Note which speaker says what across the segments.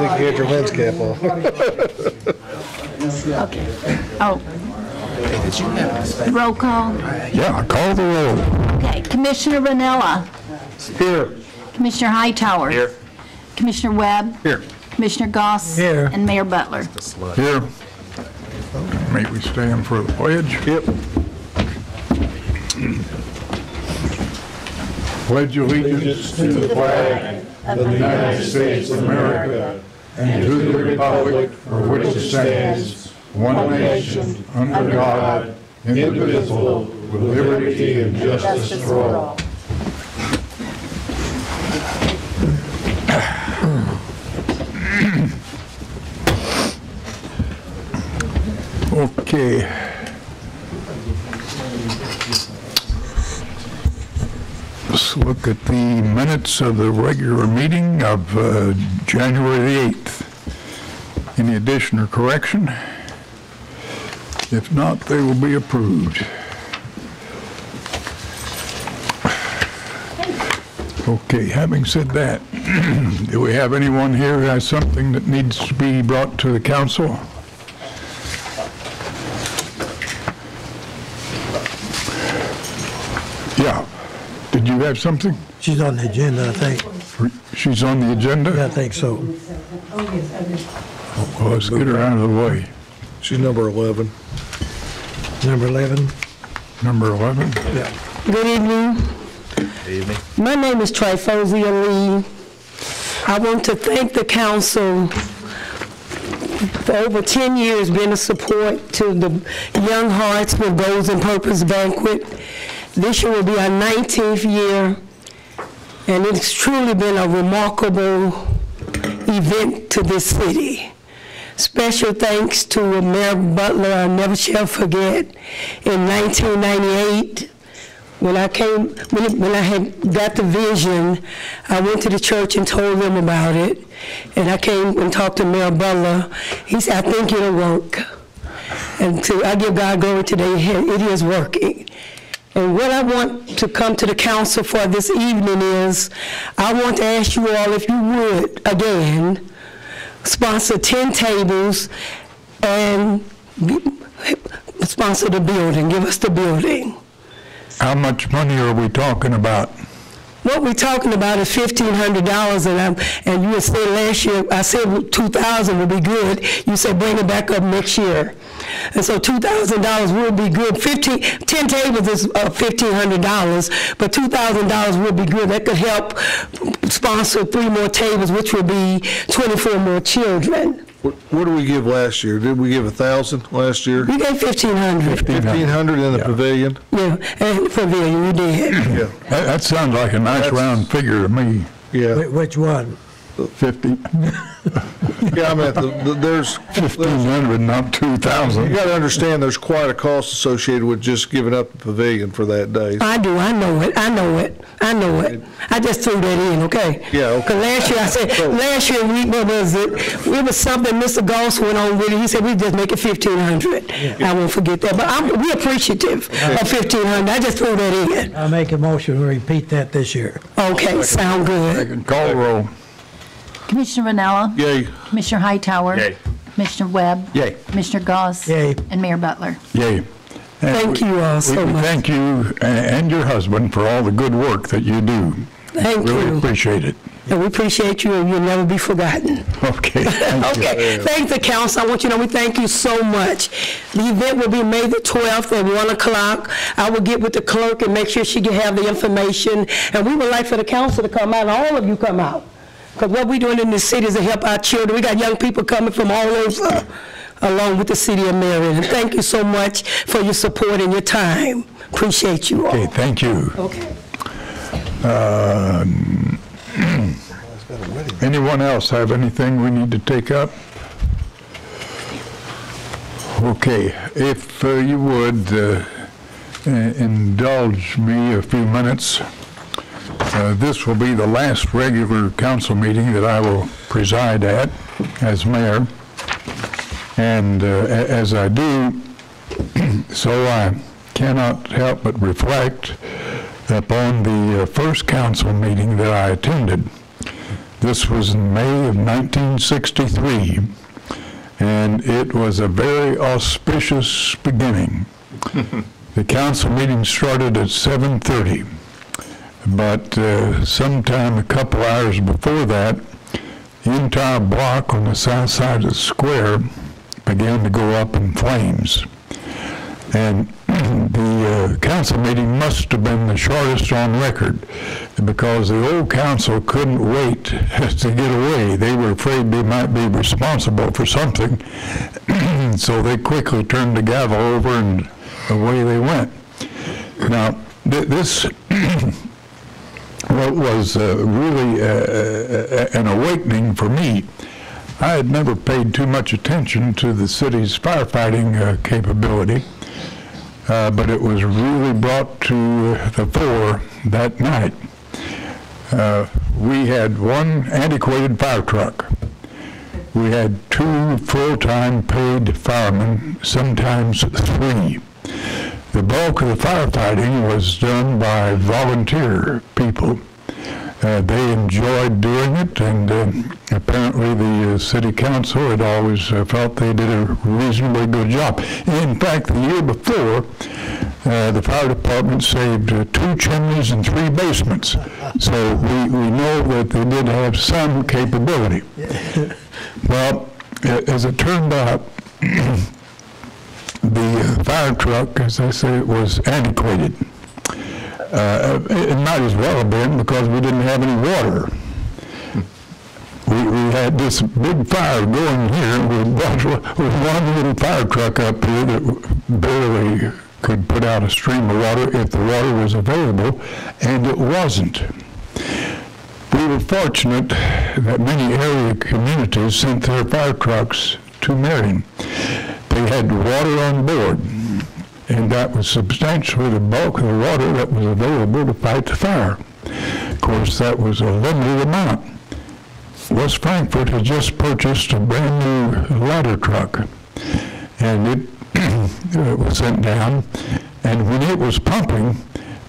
Speaker 1: think you had your lens cap on.
Speaker 2: Okay. Oh. Roll call.
Speaker 3: Yeah, call the roll.
Speaker 2: Okay. Commissioner Ranella.
Speaker 3: Here.
Speaker 2: Commissioner Hightower.
Speaker 4: Here.
Speaker 2: Commissioner Webb.
Speaker 4: Here.
Speaker 2: Commissioner Goss.
Speaker 3: Here.
Speaker 2: And Mayor Butler.
Speaker 3: Here. May we stand for the pledge?
Speaker 1: Yep.
Speaker 3: Pledge allegiance to the flag of the United States of America and to the republic for which it stands, one nation, under God, indivisible, with liberty and justice for all. Okay. Let's look at the minutes of the regular meeting of January the 8th. Any addition or correction? If not, they will be approved. Okay, having said that, do we have anyone here who has something that needs to be brought to the council? Yeah. Did you have something?
Speaker 5: She's on the agenda, I think.
Speaker 3: She's on the agenda?
Speaker 5: Yeah, I think so.
Speaker 3: Well, let's get her out of the way.
Speaker 1: She's number 11.
Speaker 5: Number 11.
Speaker 3: Number 11?
Speaker 5: Yeah.
Speaker 6: Good evening.
Speaker 4: Good evening.
Speaker 6: My name is Tryphosia Lee. I want to thank the council for over 10 years being a support to the Young Hearts with Goals and Purpose Banquet. This year will be our 19th year, and it's truly been a remarkable event to this city. Special thanks to Mayor Butler. I never shall forget in 1998 when I had got the vision. I went to the church and told them about it, and I came and talked to Mayor Butler. He said, "I think it'll work," and I give God glory today. It is working. And what I want to come to the council for this evening is, I want to ask you all if you would, again, sponsor 10 tables and sponsor the building, give us the building.
Speaker 3: How much money are we talking about?
Speaker 6: What we're talking about is $1,500, and you had said last year, I said $2,000 would be good. You said bring it back up next year. And so $2,000 would be good. 10 tables is $1,500, but $2,000 would be good. That could help sponsor 3 more tables, which would be 24 more children.
Speaker 1: What did we give last year? Did we give 1,000 last year?
Speaker 6: We gave $1,500.
Speaker 1: 1,500 in the pavilion?
Speaker 6: Yeah, and the pavilion, we did.
Speaker 1: Yeah.
Speaker 3: That sounds like a nice round figure to me.
Speaker 1: Yeah.
Speaker 5: Which one?
Speaker 3: 50.
Speaker 1: Yeah, I mean, there's
Speaker 3: 1,500, not 2,000.
Speaker 1: You got to understand, there's quite a cost associated with just giving up the pavilion for that day.
Speaker 6: I do. I know it. I know it. I know it. I just threw that in, okay?
Speaker 1: Yeah, okay.
Speaker 6: Because last year, I said, last year, what was it? It was something Mr. Goss went on with it. He said, we just make it 1,500. Yeah. I won't forget that. But we're appreciative of 1,500. I just threw that in.
Speaker 5: I make a motion to repeat that this year.
Speaker 6: Okay, sound good.
Speaker 3: I can call the roll.
Speaker 2: Commissioner Ranella.
Speaker 1: Yay.
Speaker 2: Commissioner Hightower.
Speaker 4: Yay.
Speaker 2: Commissioner Webb.
Speaker 4: Yay.
Speaker 2: Commissioner Goss.
Speaker 5: Yay.
Speaker 2: And Mayor Butler.
Speaker 3: Yay.
Speaker 6: Thank you all so much.
Speaker 3: Thank you and your husband for all the good work that you do.
Speaker 6: Thank
Speaker 3: really
Speaker 6: you.
Speaker 3: Appreciate it.
Speaker 6: And we appreciate you, and you'll never be forgotten.
Speaker 3: Okay. Thank
Speaker 6: okay.
Speaker 3: you.
Speaker 6: Thank the council. I want you to know we thank you so much. The event will be May the 12th at 1 o'clock. I will get with the clerk and make sure she can have the information. And we would like for the council to come out, and all of you come out. Because what we're doing in this city is to help our children. We got young people coming from all over, along with the city of Marion. And thank you so much for your support and your time. Appreciate you all.
Speaker 3: Okay, thank you.
Speaker 6: Okay.
Speaker 3: Anyone else have anything we need to take up? Okay, if you would indulge me a few minutes. This will be the last regular council meeting that I will preside at as mayor. And as I do, so I cannot help but reflect upon the first council meeting that I attended. This was in May of 1963, and it was a very auspicious beginning. The council meeting started at 7:30, but sometime a couple hours before that, the entire block on the south side of the square began to go up in flames. And the council meeting must have been the shortest on record, because the old council couldn't wait to get away. They were afraid they might be responsible for something, so they quickly turned the gavel over and away they went. Now, this was really an awakening for me. I had never paid too much attention to the city's firefighting capability, but it was really brought to the fore that night. We had one antiquated fire truck. We had 2 full-time paid firemen, sometimes 3. The bulk of the firefighting was done by volunteer people. They enjoyed doing it, and apparently the city council had always felt they did a reasonably good job. In fact, the year before, the fire department saved 2 chimneys and 3 basements. So we know that they did have some capability. Well, as it turned out, the fire truck, as I say, was antiquated. It might as well have been, because we didn't have any water. We had this big fire going here with one little fire truck up here that barely could put out a stream of water if the water was available, and it wasn't. We were fortunate that many area communities sent their fire trucks to Marion. They had water on board, and that was substantially the bulk of the water that was available to fight the fire. Of course, that was a limited amount. West Frankfort had just purchased a brand new ladder truck, and it was sent down, and when it was pumping,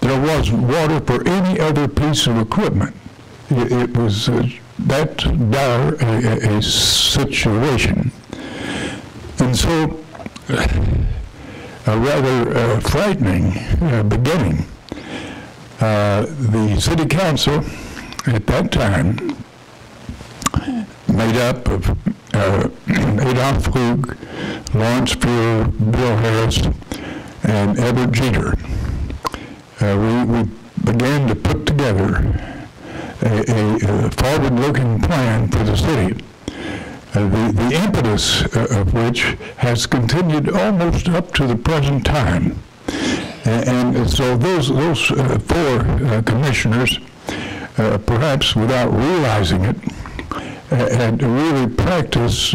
Speaker 3: there wasn't water for any other piece of equipment. It was that dire a situation. And so, a rather frightening beginning. The city council at that time, made up of Adolph Flug, Lawrence Fuhr, Bill Harris, and Edward Jeter, we began to put together a forward-looking plan for the city. The impetus of which has continued almost up to the present time. And so those 4 commissioners, perhaps without realizing it, had really practiced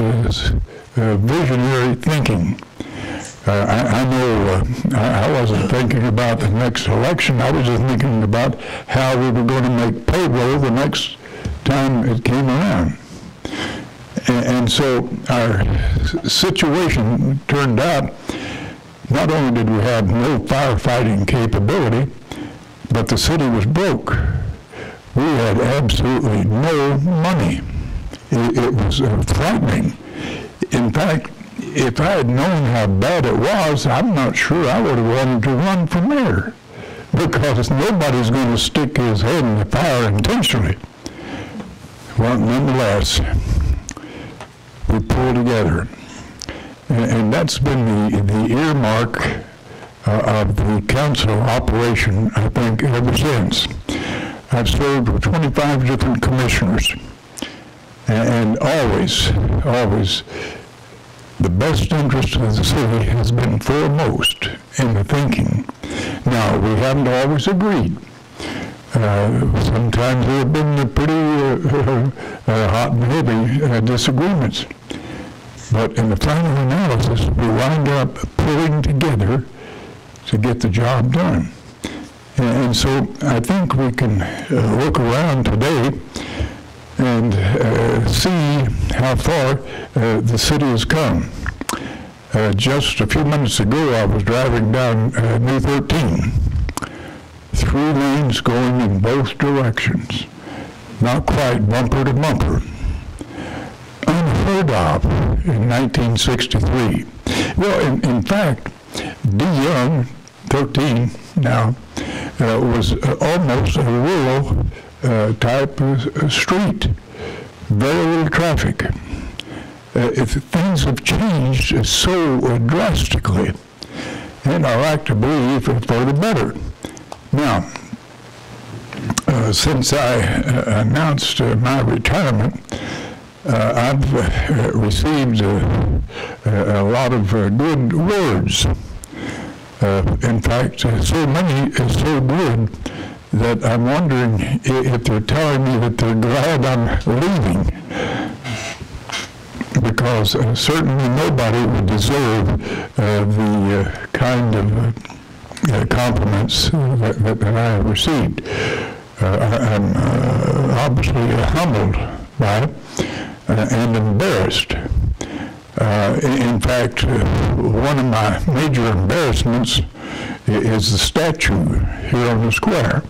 Speaker 3: visionary thinking. I know I wasn't thinking about the next election. I was just thinking about how we were going to make payroll the next time it came around. And so our situation turned out, not only did we have no firefighting capability, but the city was broke. We had absolutely no money. It was frightening. In fact, if I had known how bad it was, I'm not sure I would have wanted to run for mayor, because nobody's going to stick his head in the fire intentionally. Well, nonetheless, we pulled together. And that's been the earmark of the council operation, I think, ever since. I've served with 25 different commissioners, and always, the best interest of the city has been foremost in the thinking. Now, we haven't always agreed. Sometimes there have been pretty hot and heavy disagreements. But in the final analysis, we wind up pulling together to get the job done. And so I think we can look around today and see how far the city has come. Just a few minutes ago, I was driving down New 13, 3 lanes going in both directions. not quite bumper to bumper. Unheard of in 1963. Well, in fact, D. Young, 13 now, was almost a rural type of street. Very little traffic. If things have changed so drastically, and I like to believe for the better. Now, since I announced my retirement, I've received a lot of good words. In fact, so many so good that I'm wondering if they're telling me that they're glad I'm leaving. Because certainly nobody would deserve the kind of compliments that I have received. I'm obviously humbled by it and embarrassed. In fact, one of my major embarrassments is the statue here on the square.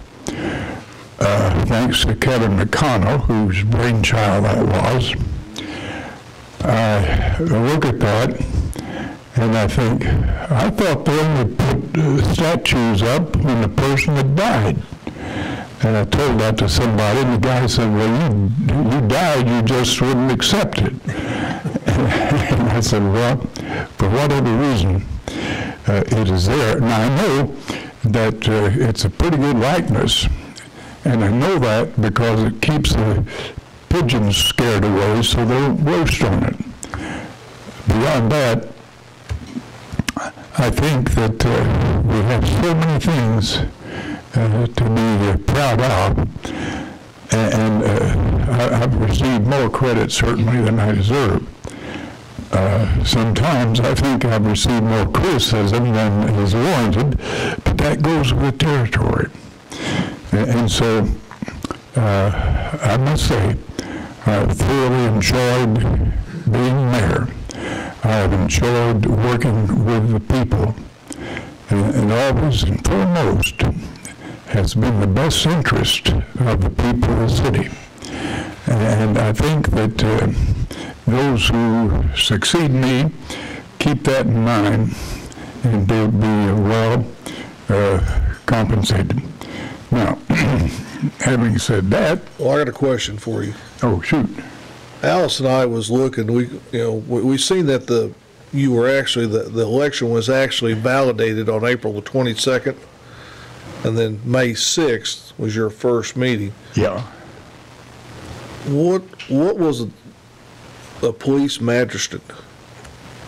Speaker 3: Thanks to Kevin McConnell, whose brainchild that was. I look at that and I think, I thought they only put statues up when the person had died. And I told that to somebody, and the guy said, well, you died, you just wouldn't accept it. And I said, well, for whatever reason, it is there. Now, I know that it's a pretty good likeness, and I know that because it keeps the pigeons scared away so they won't roast on it. Beyond that, I think that we have so many things to be proud of, and I've received more credit certainly than I deserve. Sometimes I think I've received more criticism than is warranted, but that goes with the territory. And so I must say, I've thoroughly enjoyed being mayor. I've enjoyed working with the people, and always and foremost has been the best interest of the people of the city. And I think that those who succeed me keep that in mind and they'll be well compensated. Now, having said that,
Speaker 1: Well, I got a question for you.
Speaker 3: oh shoot,
Speaker 1: Alice and I was looking, we seen that the election was actually validated on April the 22nd, and then May 6th was your first meeting.
Speaker 3: yeah.
Speaker 1: What was a police magistrate?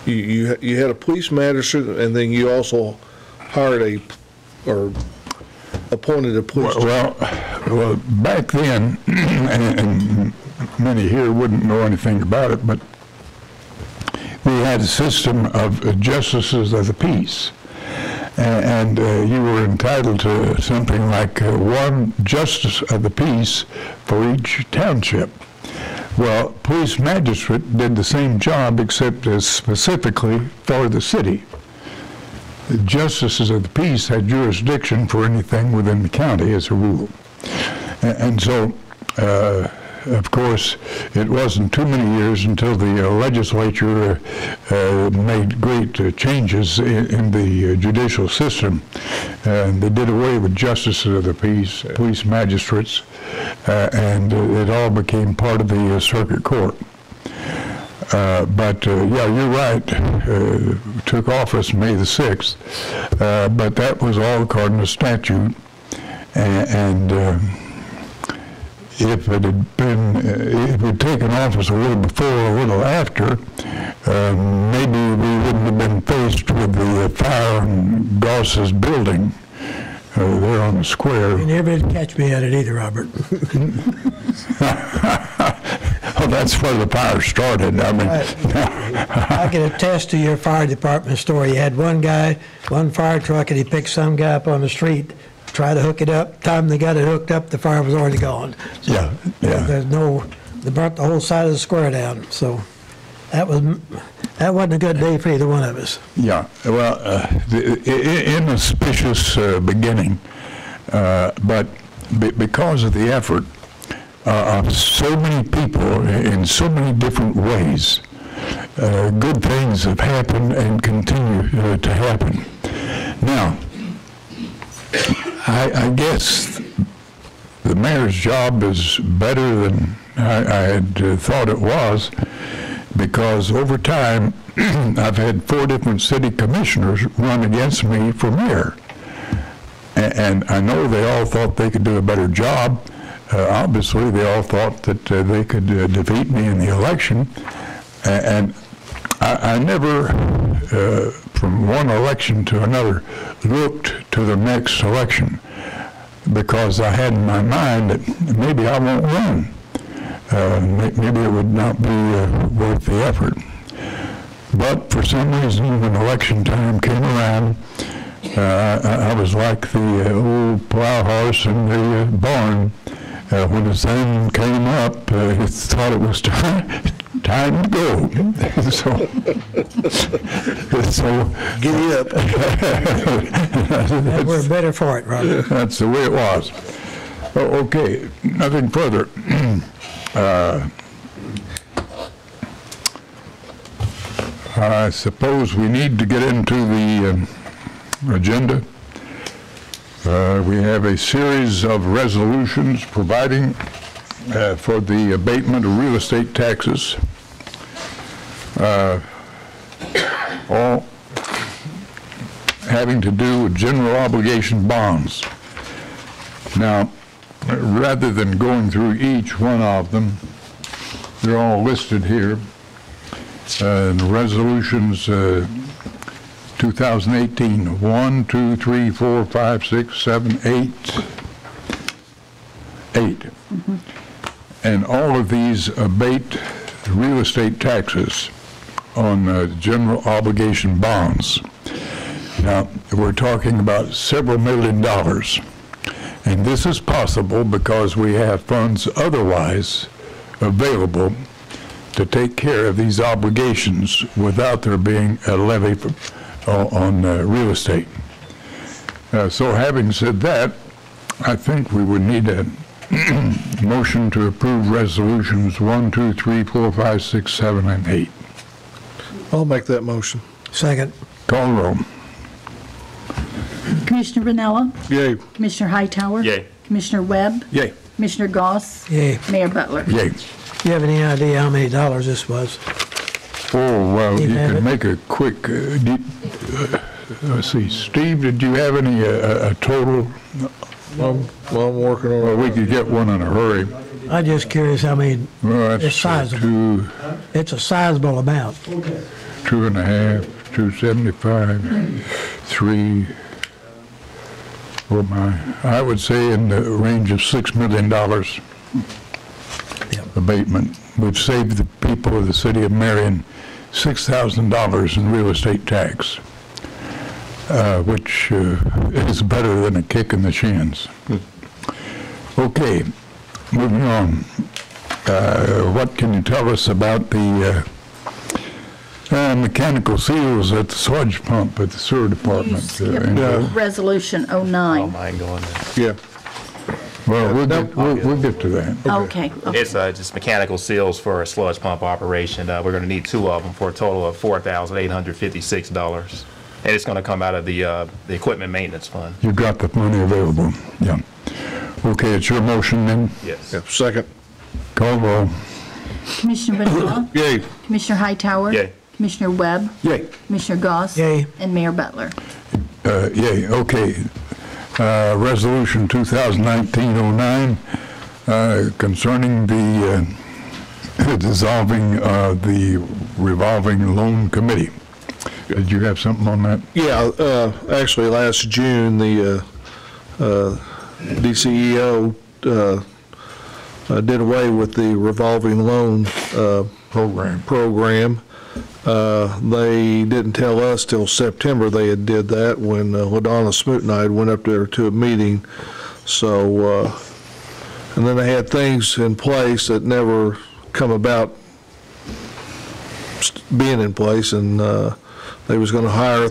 Speaker 1: You had a police magistrate, and then you also hired or appointed a police.
Speaker 3: Well, back then, and many here wouldn't know anything about it, but we had a system of justices of the peace. And you were entitled to something like one justice of the peace for each township. Well, police magistrate did the same job except specifically for the city. The justices of the peace had jurisdiction for anything within the county as a rule. And so, of course, it wasn't too many years until the legislature made great changes in the judicial system. And they did away with justices of the peace, police magistrates, and it all became part of the circuit court. But yeah, you're right, took office May the 6th, but that was all according to statute, and if it had been, if we'd taken office a little before or a little after, maybe we wouldn't have been faced with the fire in Goss's building there on the square.
Speaker 5: You never did catch me at it either, Robert.
Speaker 3: Oh, that's where the fire started. I mean,
Speaker 5: I can attest to your fire department story. You had one guy, one fire truck, and he picked some guy up on the street, tried to hook it up. Time they got it hooked up, the fire was already gone. So
Speaker 3: yeah.
Speaker 5: they burnt the whole side of the square down. So that wasn't a good day for either one of us.
Speaker 3: Yeah, well, inauspicious beginning, but because of the effort of so many people in so many different ways. Good things have happened and continue to happen. Now, I guess the mayor's job is better than I had thought it was, because over time, I've had 4 different city commissioners run against me for mayor. And I know they all thought they could do a better job. Obviously, they all thought that they could defeat me in the election. And I never, from one election to another, looked to the next election, because I had in my mind that maybe I won't run. Maybe it would not be worth the effort. But for some reason, when election time came around, I was like the old plow horse in the barn. When the sun came up, it thought it was time to go. so
Speaker 1: Giddy up.
Speaker 5: We're better for it, Roger.
Speaker 3: That's the way it was. Okay, nothing further. I suppose we need to get into the agenda. We have a series of resolutions providing for the abatement of real estate taxes, all having to do with general obligation bonds. Now, rather than going through each one of them, they're all listed here. The resolutions 2018, 1, 2, 3, 4, 5, 6, 7, 8. 8. And all of these abate real estate taxes on general obligation bonds. Now, we're talking about several $million. And this is possible because we have funds otherwise available to take care of these obligations without there being a levy on real estate. So having said that, I think we would need a motion to approve resolutions 1, 2, 3, 4, 5, 6, 7, and 8.
Speaker 1: I'll make that motion.
Speaker 5: Second.
Speaker 3: Call the roll.
Speaker 2: Commissioner Vanella?
Speaker 1: Yay.
Speaker 2: Commissioner Hightower?
Speaker 4: Yay.
Speaker 2: Commissioner Webb?
Speaker 4: Yay.
Speaker 2: Commissioner Goss?
Speaker 5: Yay.
Speaker 2: Mayor Butler?
Speaker 3: Yay.
Speaker 5: Do you have any idea how many dollars this was?
Speaker 3: Oh, well, you
Speaker 5: have
Speaker 3: can
Speaker 5: it?
Speaker 3: make a quick, let's see, Steve, did you have any, a total?
Speaker 1: I'm working on
Speaker 3: Well,
Speaker 1: it.
Speaker 3: we could get one in a hurry.
Speaker 5: I'm just curious how many,
Speaker 3: Well, that's
Speaker 5: It's sizable. It's a sizable amount.
Speaker 3: 2.5, 275, 3. Oh my, I would say in the range of $6 million abatement. We've saved the people of the city of Marion $6,000 in real estate tax, which is better than a kick in the shins. Okay, moving on. What can you tell us about the mechanical seals at the sludge pump at the sewer department?
Speaker 2: Resolution 09.
Speaker 4: Mind going there.
Speaker 1: Yeah.
Speaker 3: Well, we'll get to that.
Speaker 2: Okay.
Speaker 4: It's just mechanical seals for a sludge pump operation. We're going to need 2 of them for a total of $4,856. And it's going to come out of the equipment maintenance fund.
Speaker 3: You've got the money available, yeah. Okay, it's your motion then?
Speaker 4: Yes.
Speaker 1: Yeah. Second.
Speaker 3: Call roll.
Speaker 2: Commissioner Vanella?
Speaker 1: Yay.
Speaker 2: Commissioner Hightower?
Speaker 4: Yay.
Speaker 2: Commissioner Webb?
Speaker 3: Yay.
Speaker 2: Commissioner Goss?
Speaker 5: Yay.
Speaker 2: And Mayor Butler?
Speaker 3: Yay, okay. Resolution 2019-09 concerning the dissolving the revolving loan committee. Did you have something on that?
Speaker 1: Yeah, actually, last June, the DCEO did away with the revolving loan program. They didn't tell us till September they had did that, when LaDonna Smoot and I went up there to a meeting. So, and then they had things in place that never come about being in place, and they was going to hire a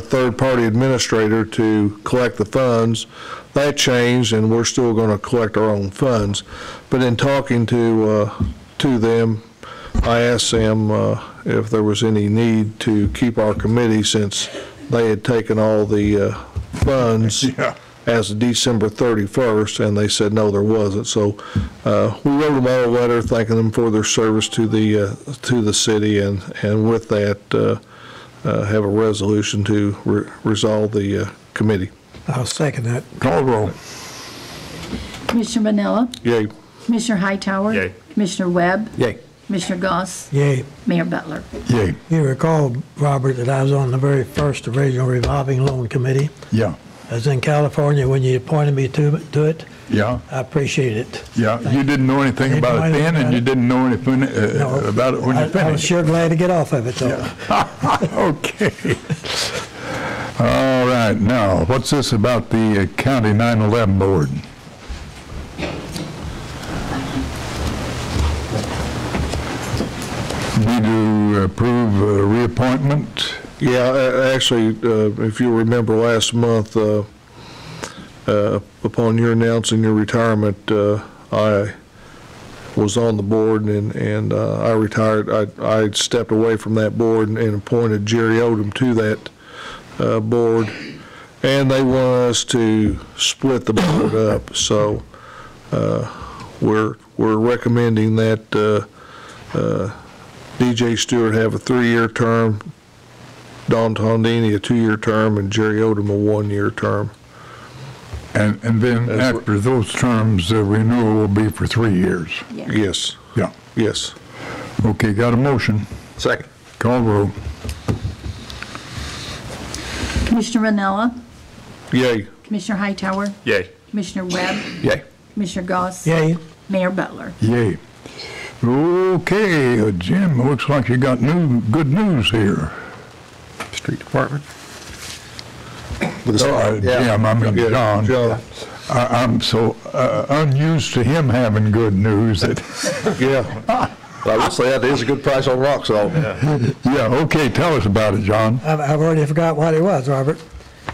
Speaker 1: third-party administrator to collect the funds. that changed, and we're still going to collect our own funds. But in talking to them, I asked them if there was any need to keep our committee, since they had taken all the funds as of December 31st, and they said no, there wasn't. So we wrote them all a letter thanking them for their service to the city, and with that have a resolution to resolve the committee.
Speaker 5: I'll second that.
Speaker 3: Call roll.
Speaker 2: Commissioner Vanilla,
Speaker 1: Yay.
Speaker 2: Commissioner Hightower.
Speaker 4: Yay.
Speaker 2: Commissioner Webb.
Speaker 7: Yay.
Speaker 2: Commissioner Goss.
Speaker 5: Yay.
Speaker 2: Mayor Butler.
Speaker 3: Yay.
Speaker 5: You recall, Robert, that I was on the very first original revolving loan committee.
Speaker 3: Yeah.
Speaker 5: I was in California when you appointed me to it.
Speaker 3: Yeah.
Speaker 5: I appreciate it.
Speaker 3: Yeah. You didn't know anything
Speaker 5: didn't
Speaker 3: about
Speaker 5: know
Speaker 3: it
Speaker 5: anything
Speaker 3: then, and
Speaker 5: about
Speaker 3: you
Speaker 5: it.
Speaker 3: didn't know anything
Speaker 5: No,
Speaker 3: about it when you
Speaker 5: I was
Speaker 3: finished.
Speaker 5: sure glad to get off of it, though.
Speaker 3: Okay. All right. Now, what's this about the County 9/11 Board? Need to approve reappointment?
Speaker 1: Yeah, actually, if you remember last month, upon your announcing your retirement, I was on the board, and I retired. I stepped away from that board and appointed Jerry Odom to that board, and they want us to split the board up. So we're recommending that DJ Stewart have a 3-year term, Don Tondini a 2-year term, and Jerry Odom a 1-year term.
Speaker 3: And then after those terms, the renewal will be for 3 years.
Speaker 1: Yes,
Speaker 3: Yeah.
Speaker 1: yes.
Speaker 3: Okay, got a motion.
Speaker 7: Second.
Speaker 3: Call roll.
Speaker 2: Commissioner Vanilla,
Speaker 1: Yay.
Speaker 2: Commissioner Hightower.
Speaker 4: Yay.
Speaker 2: Commissioner Webb.
Speaker 7: Yay.
Speaker 2: Commissioner Goss.
Speaker 5: Yay.
Speaker 2: Mayor Butler.
Speaker 3: Yay. Okay, Jim, looks like you got good news here.
Speaker 7: Street Department.
Speaker 3: Jim, I mean
Speaker 1: Yeah,
Speaker 3: John.
Speaker 1: John.
Speaker 3: I'm so unused to him having good news that,
Speaker 1: Yeah.
Speaker 7: Well, I will say that is a good price on rock salt.
Speaker 3: yeah, okay, tell us about it, John.
Speaker 5: I've already forgot what it was, Robert.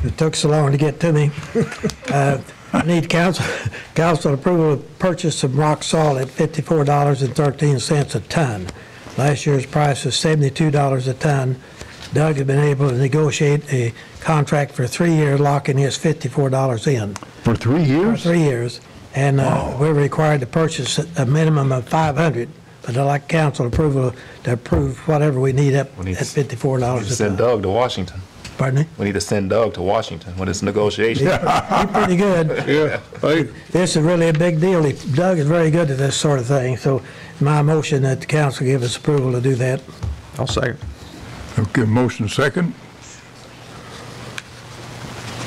Speaker 5: It took so long to get to me. I need council approval to purchase some rock salt at $54.13 a ton. Last year's price was $72 a ton. Doug has been able to negotiate a contract for 3 years, locking his $54 in.
Speaker 3: For 3
Speaker 5: For
Speaker 3: years?
Speaker 5: 3 years. And we're required to purchase a minimum of 500. But I'd like council approval to approve whatever we need up
Speaker 4: We need
Speaker 5: at
Speaker 4: to-
Speaker 5: $54 a
Speaker 4: Send
Speaker 5: ton.
Speaker 4: Doug to Washington.
Speaker 5: Pardon me?
Speaker 4: We need to send Doug to Washington when it's negotiation.
Speaker 5: He's pretty good.
Speaker 1: Yeah. Hey,
Speaker 5: This is really a big deal. Doug is very good at this sort of thing, so my motion that the council give us approval to do that.
Speaker 7: I'll second.
Speaker 3: Okay, motion second.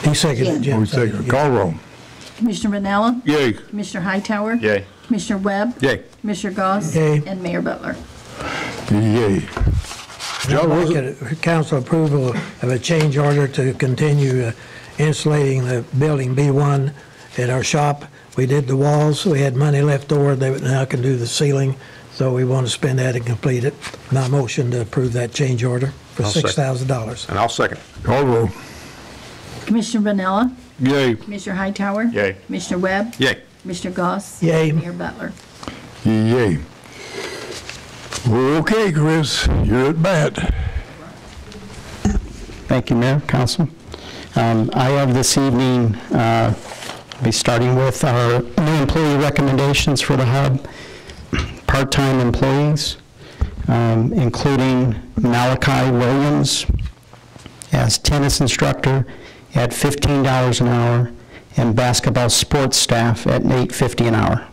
Speaker 5: He seconded it, Jim.
Speaker 3: We second. Call roll.
Speaker 2: Commissioner Vanilla,
Speaker 1: yay.
Speaker 2: Commissioner Hightower.
Speaker 4: Yay.
Speaker 2: Commissioner Webb.
Speaker 7: Yay.
Speaker 2: Commissioner Goss.
Speaker 5: Yay.
Speaker 2: And Mayor Butler.
Speaker 3: Yay.
Speaker 1: John, was it?
Speaker 5: Council approval of a change order to continue insulating the building B1 at our shop. We did the walls, we had money left over, they now can do the ceiling, so we want to spend that and complete it. My motion to approve that change order for
Speaker 7: I'll second.
Speaker 5: $6,000.
Speaker 7: And I'll second.
Speaker 3: Call roll.
Speaker 2: Commissioner Vanilla,
Speaker 1: Yay.
Speaker 2: Commissioner Hightower.
Speaker 4: Yay.
Speaker 2: Commissioner Webb.
Speaker 7: Yay.
Speaker 2: Commissioner Goss.
Speaker 5: Yay.
Speaker 2: Mayor Butler.
Speaker 3: Yay. Okay, Chris, you're at bat.
Speaker 8: Thank you, Mayor, Council. I have this evening, be starting with our new employee recommendations for the hub, part-time employees, including Malachi Williams as tennis instructor at $15 an hour, and basketball sports staff at $8.50 an hour.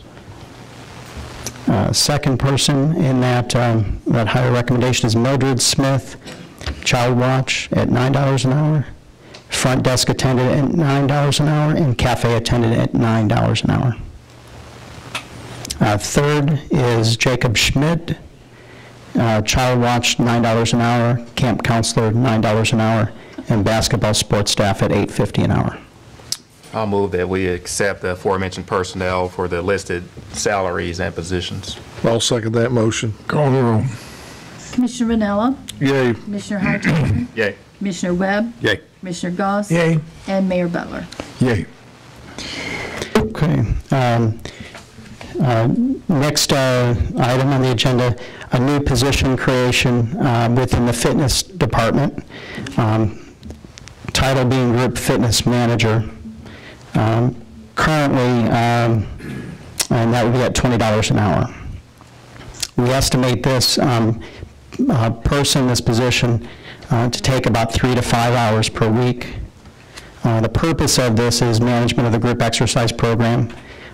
Speaker 8: Second person in that higher recommendation is Mildred Smith, Child Watch at $9 an hour, front desk attendant at $9 an hour, and cafe attendant at $9 an hour. Third is Jacob Schmidt, Child Watch $9 an hour, camp counselor $9 an hour, and basketball sports staff at $8.50 an hour.
Speaker 4: I'll move that we accept the aforementioned personnel for the listed salaries and positions.
Speaker 1: I'll second that motion.
Speaker 3: Call the roll.
Speaker 2: Commissioner Vanilla,
Speaker 1: Yay.
Speaker 2: Commissioner Hightower.
Speaker 4: Yay.
Speaker 2: Commissioner Webb.
Speaker 7: Yay.
Speaker 2: Commissioner Goss.
Speaker 5: Yay.
Speaker 2: And Mayor Butler.
Speaker 3: Yay.
Speaker 8: Next item on the agenda, a new position creation within the fitness department, title being Group Fitness Manager. Currently, and that would be at $20 an hour. We estimate this person, this position, to take about 3 to 5 hours per week. The purpose of this is management of the group exercise program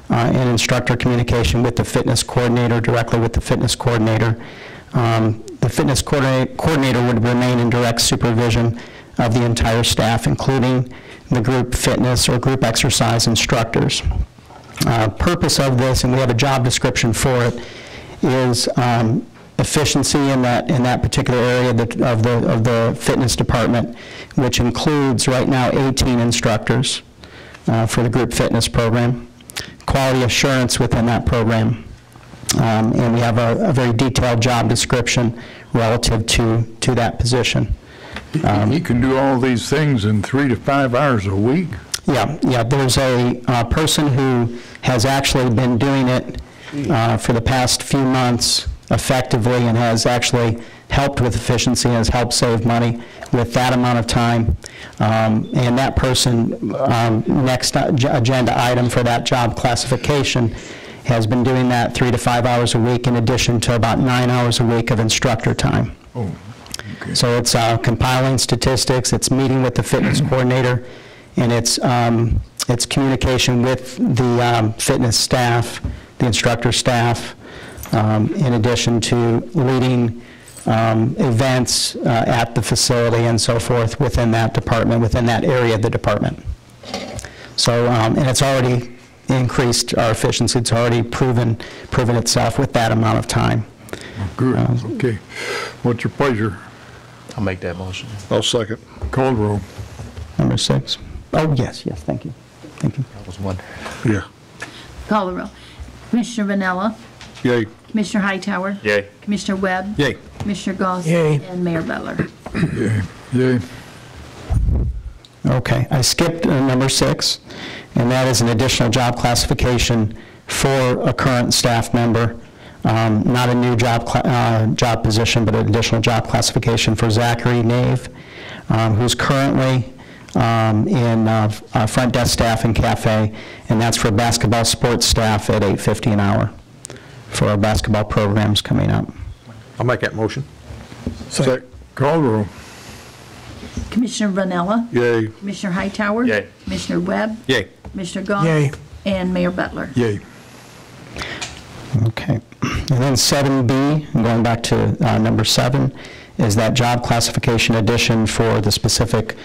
Speaker 8: and instructor communication with the fitness coordinator, directly with the fitness coordinator. The fitness coordinator would remain in direct supervision of the entire staff, including the group fitness or group exercise instructors. Purpose of this, and we have a job description for it, is efficiency in that particular area of the fitness department, which includes right now 18 instructors for the group fitness program, quality assurance within that program, and we have a very detailed job description relative to that position.
Speaker 3: He can do all these things in 3 to 5 hours a week?
Speaker 8: Yeah, there's a person who has actually been doing it for the past few months effectively and has actually helped with efficiency and has helped save money with that amount of time. And that person, next agenda item for that job classification, has been doing that 3 to 5 hours a week in addition to about 9 hours a week of instructor time.
Speaker 3: Oh, okay.
Speaker 8: So it's compiling statistics, it's meeting with the fitness coordinator, and it's communication with the fitness staff, the instructor staff, in addition to leading events at the facility and so forth within that department, within that area of the department. So, and it's already increased our efficiency. It's already proven itself with that amount of time.
Speaker 3: Good, okay. What's your pleasure?
Speaker 4: I'll make that motion.
Speaker 1: I'll second.
Speaker 3: Call the roll.
Speaker 8: Number 6. Oh, yes, thank you. Thank you.
Speaker 4: That was one.
Speaker 1: Yeah.
Speaker 2: Call the roll. Commissioner Vanella,
Speaker 1: Yay.
Speaker 2: Commissioner Hightower,
Speaker 4: Yay.
Speaker 2: Commissioner Webb,
Speaker 7: Yay.
Speaker 2: Commissioner Goss,
Speaker 5: Yay.
Speaker 2: and Mayor Butler.
Speaker 3: Yay.
Speaker 8: Okay, I skipped number 6, and that is an additional job classification for a current staff member. Not a new job position, but an additional job classification for Zachary Nave, who's currently in front desk staff and cafe, and that's for basketball sports staff at $8.50 an hour for our basketball programs coming up.
Speaker 7: I'll make that motion.
Speaker 1: Second.
Speaker 3: Call the roll.
Speaker 2: Commissioner Vanella,
Speaker 1: Yay.
Speaker 2: Commissioner Hightower,
Speaker 4: Yay.
Speaker 2: Commissioner Webb,
Speaker 7: Yay.
Speaker 2: Commissioner Goss,
Speaker 5: Yay.
Speaker 2: and Mayor Butler.
Speaker 3: Yay.
Speaker 8: Okay, and then 7B, going back to number 7, is that job classification addition for the specific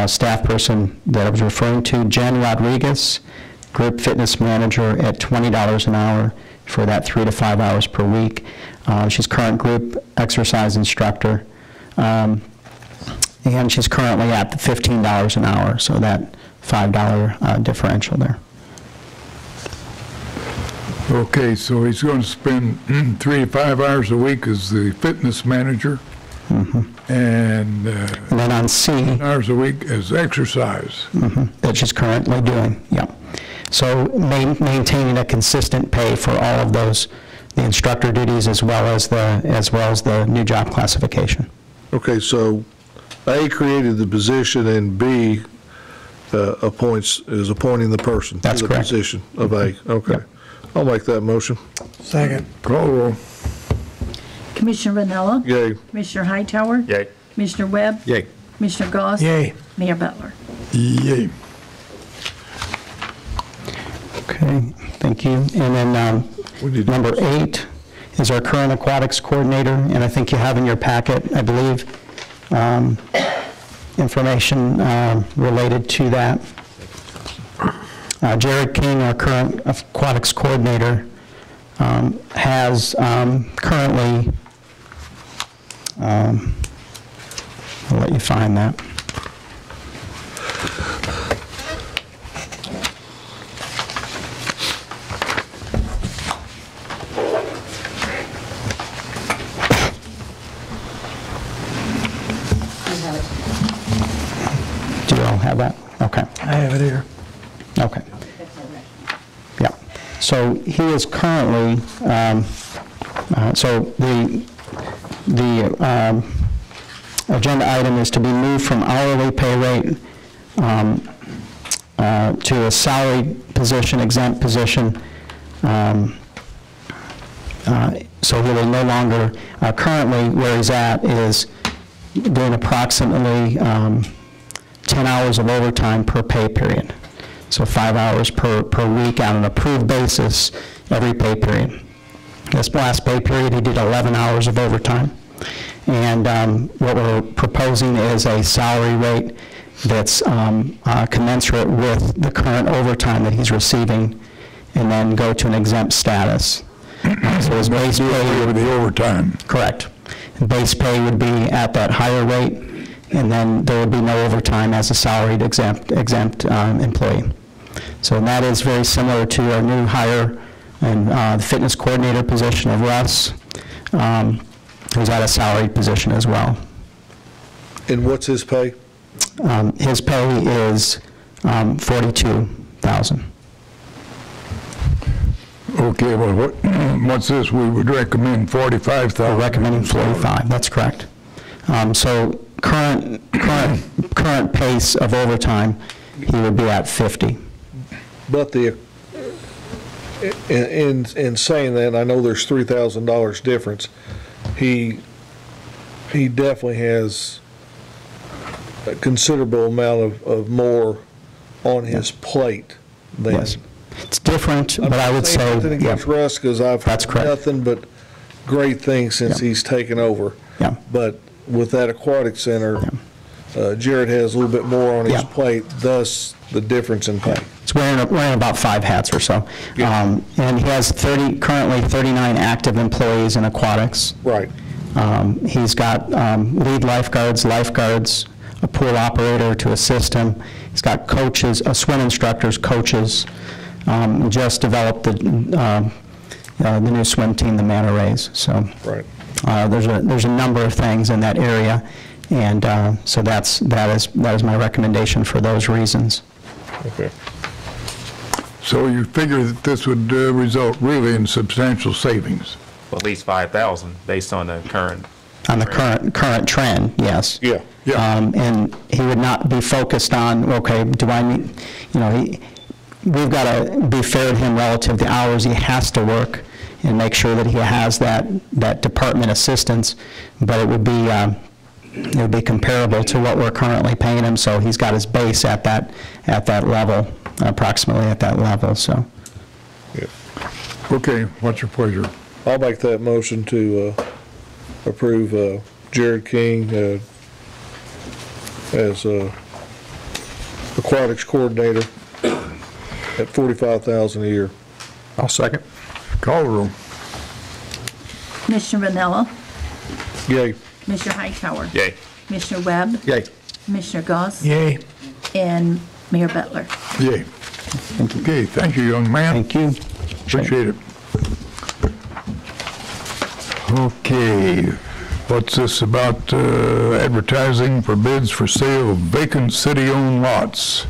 Speaker 8: staff person that I was referring to, Jen Rodriguez, Group Fitness Manager at $20 an hour for that 3 to 5 hours per week. She's current group exercise instructor, and she's currently at the $15 an hour, so that $5 differential there.
Speaker 3: Okay, so he's going to spend 3 to 5 hours a week as the fitness manager, and
Speaker 8: And then on C,
Speaker 3: hours a week as exercise.
Speaker 8: that she's currently doing, yeah. So maintaining a consistent pay for all of those, the instructor duties as well as the new job classification.
Speaker 1: Okay, so A created the position and B is appointing the person
Speaker 8: That's
Speaker 1: to the
Speaker 8: correct.
Speaker 1: position of A. Okay.
Speaker 8: Yep.
Speaker 1: I'll make that motion.
Speaker 5: Second.
Speaker 3: Call the roll.
Speaker 2: Commissioner Vanella,
Speaker 1: Yay.
Speaker 2: Commissioner Hightower,
Speaker 4: Yay.
Speaker 2: Commissioner Webb,
Speaker 7: Yay.
Speaker 2: Commissioner Goss,
Speaker 5: Yay.
Speaker 2: Mayor Butler.
Speaker 3: Yay.
Speaker 8: Okay, thank you. And then
Speaker 1: We need to-
Speaker 8: number 8 is our current aquatics coordinator, and I think you have in your packet, I believe, information related to that. Jared King, our current aquatics coordinator, has currently, I'll let you find that. Do you all have that? Okay.
Speaker 5: I have it here.
Speaker 8: Okay. Yeah. So he is currently, so the agenda item is to be moved from hourly pay rate to a salaried position, exempt position. So he will no longer, currently where he's at is doing approximately 10 hours of overtime per pay period. So 5 hours per week on an approved basis every pay period. This last pay period he did 11 hours of overtime. And what we're proposing is a salary rate that's commensurate with the current overtime that he's receiving, and then go to an exempt status. So his base pay
Speaker 3: Over the overtime.
Speaker 8: correct. Base pay would be at that higher rate, and then there would be no overtime as a salaried exempt employee. So that is very similar to our new hire and the fitness coordinator position of Russ, who's at a salaried position as well.
Speaker 1: And what's his pay?
Speaker 8: His pay is $42,000.
Speaker 3: Okay, well, what's this? We would recommend 45,000.
Speaker 8: We're recommending 45, that's correct. So current pace of overtime, he would be at 50.
Speaker 1: But in saying that, I know there's $3,000 difference. He definitely has a considerable amount of more on his plate than.
Speaker 8: Yes. It's different, but I would say,
Speaker 1: Nothing against
Speaker 8: yeah,
Speaker 1: Russ, because I've
Speaker 8: That's
Speaker 1: heard
Speaker 8: correct.
Speaker 1: nothing but great things since
Speaker 8: Yeah.
Speaker 1: he's taken over.
Speaker 8: Yeah.
Speaker 1: But with that aquatic center, Jared has a little bit more on his
Speaker 8: Yeah.
Speaker 1: plate, thus the difference in pay.
Speaker 8: It's wearing about 5 hats or so.
Speaker 1: Yeah.
Speaker 8: And he has currently 39 active employees in aquatics.
Speaker 1: Right.
Speaker 8: He's got lead lifeguards, a pool operator to assist him. He's got coaches, swim instructors, coaches. Just developed the new swim team, the Manta Rays. So
Speaker 1: Right.
Speaker 8: there's a number of things in that area, and so that is my recommendation for those reasons.
Speaker 1: Okay.
Speaker 3: So you figure that this would result really in substantial savings?
Speaker 4: At least 5,000 based on the current.
Speaker 8: On the current trend, yes.
Speaker 1: Yeah.
Speaker 8: And he would not be focused on, okay, do I need, we've got to be fair to him relative to the hours he has to work and make sure that he has that department assistance, but it would be comparable to what we're currently paying him, so he's got his base at that level, approximately at that level, so.
Speaker 3: Okay, what's your pleasure?
Speaker 1: I'll make that motion to approve Jared King as aquatics coordinator at $45,000 a year.
Speaker 7: I'll second.
Speaker 3: Call the roll.
Speaker 2: Commissioner Vanilla,
Speaker 1: Yay.
Speaker 2: Commissioner Hightower,
Speaker 4: Yay.
Speaker 2: Commissioner Webb,
Speaker 7: Yay.
Speaker 2: Commissioner Goss,
Speaker 5: Yay.
Speaker 2: and Mayor Butler.
Speaker 3: Yay. Okay, thank you, young man.
Speaker 8: Thank you.
Speaker 3: Appreciate it. Okay, what's this about advertising for bids for sale of vacant city-owned lots?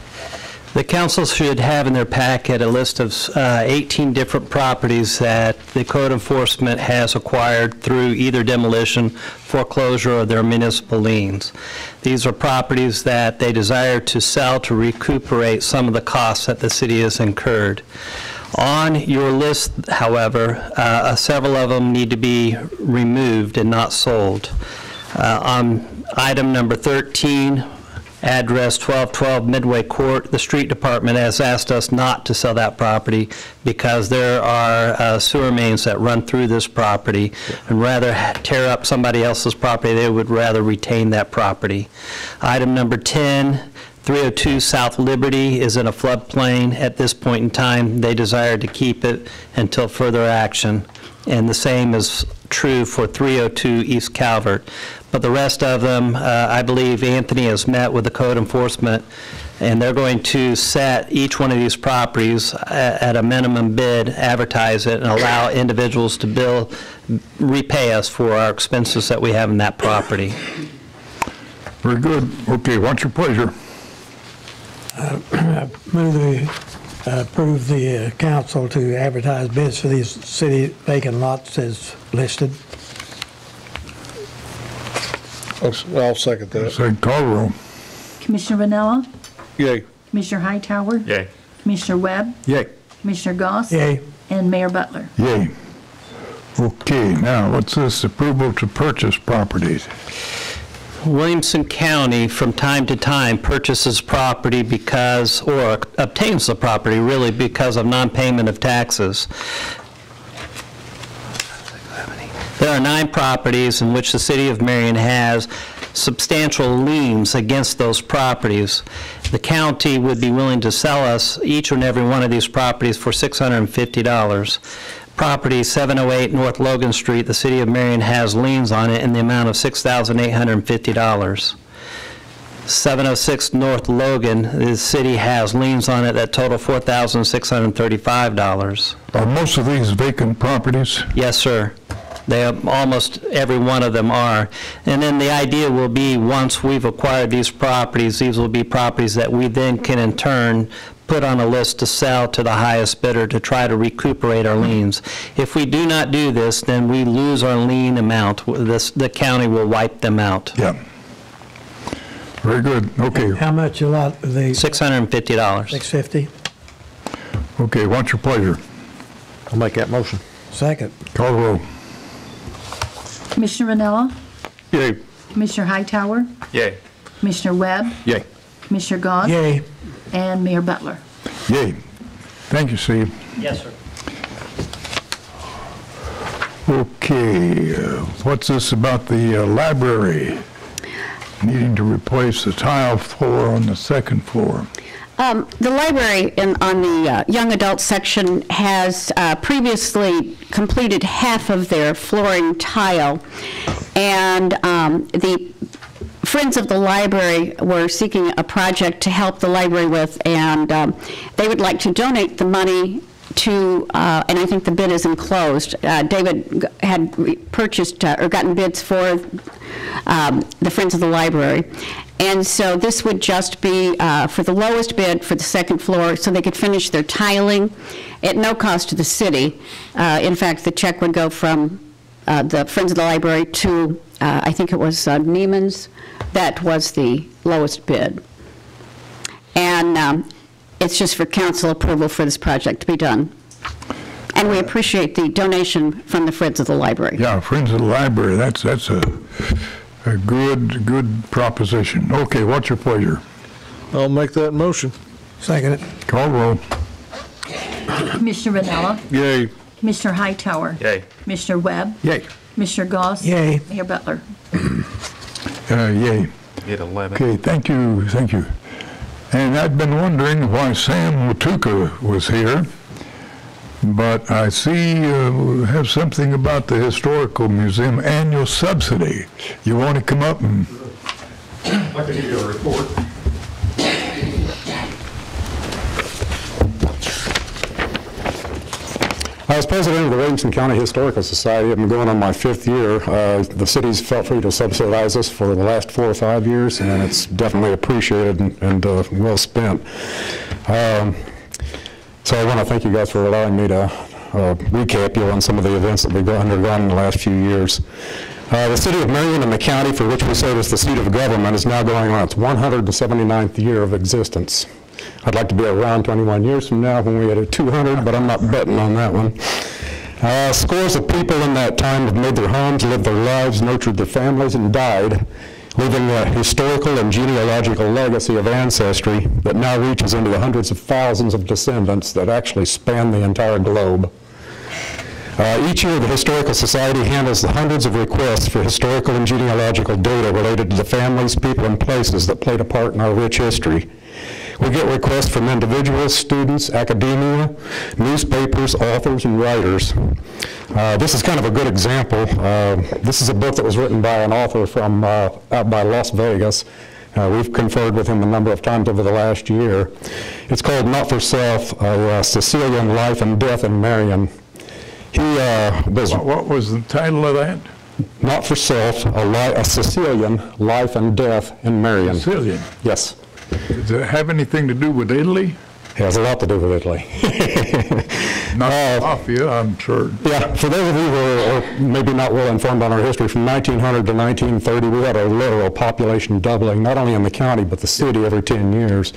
Speaker 9: The council should have in their packet a list of 18 different properties that the code enforcement has acquired through either demolition, foreclosure, or their municipal liens. These are properties that they desire to sell to recuperate some of the costs that the city has incurred. On your list, however, several of them need to be removed and not sold. On item number 13, address 1212 Midway Court, the street department has asked us not to sell that property because there are sewer mains that run through this property, and rather tear up somebody else's property, they would rather retain that property. Item number 10, 302 South Liberty is in a floodplain at this point in time. They desire to keep it until further action, and the same is true for 302 East Calvert. But the rest of them, I believe Anthony has met with the code enforcement, and they're going to set each one of these properties at a minimum bid, advertise it, and allow individuals to repay us for our expenses that we have in that property.
Speaker 3: Very good. Okay, what's your pleasure?
Speaker 5: Move the approve the council to advertise bids for these city vacant lots as listed.
Speaker 1: I'll second that.
Speaker 3: Second, call roll.
Speaker 2: Commissioner Vanella,
Speaker 1: Yay.
Speaker 2: Commissioner Hightower,
Speaker 4: Yay.
Speaker 2: Commissioner Webb,
Speaker 7: Yay.
Speaker 2: Commissioner Goss,
Speaker 5: Yay.
Speaker 2: and Mayor Butler.
Speaker 3: Yay. Okay, now what's this? Approval to purchase properties.
Speaker 9: Williamson County, from time to time, purchases property because, or obtains the property really because of non-payment of taxes. There are 9 properties in which the city of Marion has substantial liens against those properties. The county would be willing to sell us each and every one of these properties for $650. Property 708 North Logan Street, the city of Marion has liens on it in the amount of $6,850. 706 North Logan, the city has liens on it that total $4,635.
Speaker 3: Are most of these vacant properties?
Speaker 9: Yes, sir. They have, almost every one of them are. And then the idea will be, once we've acquired these properties, these will be properties that we then can in turn put on a list to sell to the highest bidder to try to recuperate our liens. If we do not do this, then we lose our lien amount. The county will wipe them out.
Speaker 3: Yeah. Very good. Okay.
Speaker 5: How much a lot of the
Speaker 9: $650.
Speaker 5: $650?
Speaker 3: Okay, what's your pleasure?
Speaker 7: I'll make that motion.
Speaker 5: Second.
Speaker 3: Call the roll.
Speaker 2: Commissioner Vanella,
Speaker 1: Yay.
Speaker 2: Commissioner Hightower,
Speaker 4: Yay.
Speaker 2: Commissioner Webb,
Speaker 7: Yay.
Speaker 2: Commissioner Goss,
Speaker 5: Yay.
Speaker 2: and Mayor Butler.
Speaker 3: Yay. Thank you, Steve.
Speaker 9: Yes, sir.
Speaker 3: Okay, what's this about the library needing to replace the tile floor on the second floor?
Speaker 10: The library on the young adult section has previously completed half of their flooring tile, and the Friends of the Library were seeking a project to help the library with, and they would like to donate the money to, and I think the bid is enclosed. David had purchased or gotten bids for the Friends of the Library. And so this would just be for the lowest bid for the second floor so they could finish their tiling at no cost to the city. In fact, the check would go from the Friends of the Library to, I think it was Neiman's. That was the lowest bid. And it's just for council approval for this project to be done. And we appreciate the donation from the Friends of the Library.
Speaker 3: Yeah, Friends of the Library, that's a good proposition. Okay, what's your pleasure?
Speaker 1: I'll make that motion.
Speaker 5: Second it.
Speaker 3: Call roll.
Speaker 2: Commissioner Vanella,
Speaker 1: Yay.
Speaker 2: Commissioner Hightower,
Speaker 4: Yay.
Speaker 2: Commissioner Webb,
Speaker 7: Yay.
Speaker 2: Commissioner Goss,
Speaker 5: Yay.
Speaker 2: Mayor Butler.
Speaker 3: Yay.
Speaker 4: Hit 11.
Speaker 3: Okay, thank you. And I'd been wondering why Sam Watuka was here, but I see we have something about the Historical Museum annual subsidy. You want to come up and...
Speaker 11: I can give you a report. As president of the Williamson County Historical Society, I'm going on my 5th year. The city's felt free to subsidize us for the last 4 or 5 years, and it's definitely appreciated and well spent. So I want to thank you guys for allowing me to recap you on some of the events that we've undergone in the last few years. The city of Marion and the county for which we serve as the seat of government is now going on its 179th year of existence. I'd like to be around 21 years from now when we hit 200, but I'm not betting on that one. Scores of people in that time have made their homes, lived their lives, nurtured their families, and died, leaving a historical and genealogical legacy of ancestry that now reaches into the hundreds of thousands of descendants that actually span the entire globe. Each year, the Historical Society handles the hundreds of requests for historical and genealogical data related to the families, people, and places that played a part in our rich history. We get requests from individuals, students, academia, newspapers, authors, and writers. This is kind of a good example. This is a book that was written by an author from out by Las Vegas. We've conferred with him a number of times over the last year. It's called Not for Self, A Sicilian Life and Death in Marion. He was...
Speaker 3: What was the title of that?
Speaker 11: Not for Self, a Sicilian Life and Death in Marion.
Speaker 3: Sicilian.
Speaker 11: Yes.
Speaker 3: Does it have anything to do with Italy?
Speaker 11: has a lot to do with Italy.
Speaker 3: Not mafia, I'm sure.
Speaker 11: Yeah, for those of you who are maybe not well informed on our history, from 1900 to 1930, we had a literal population doubling, not only in the county, but the city every 10 years.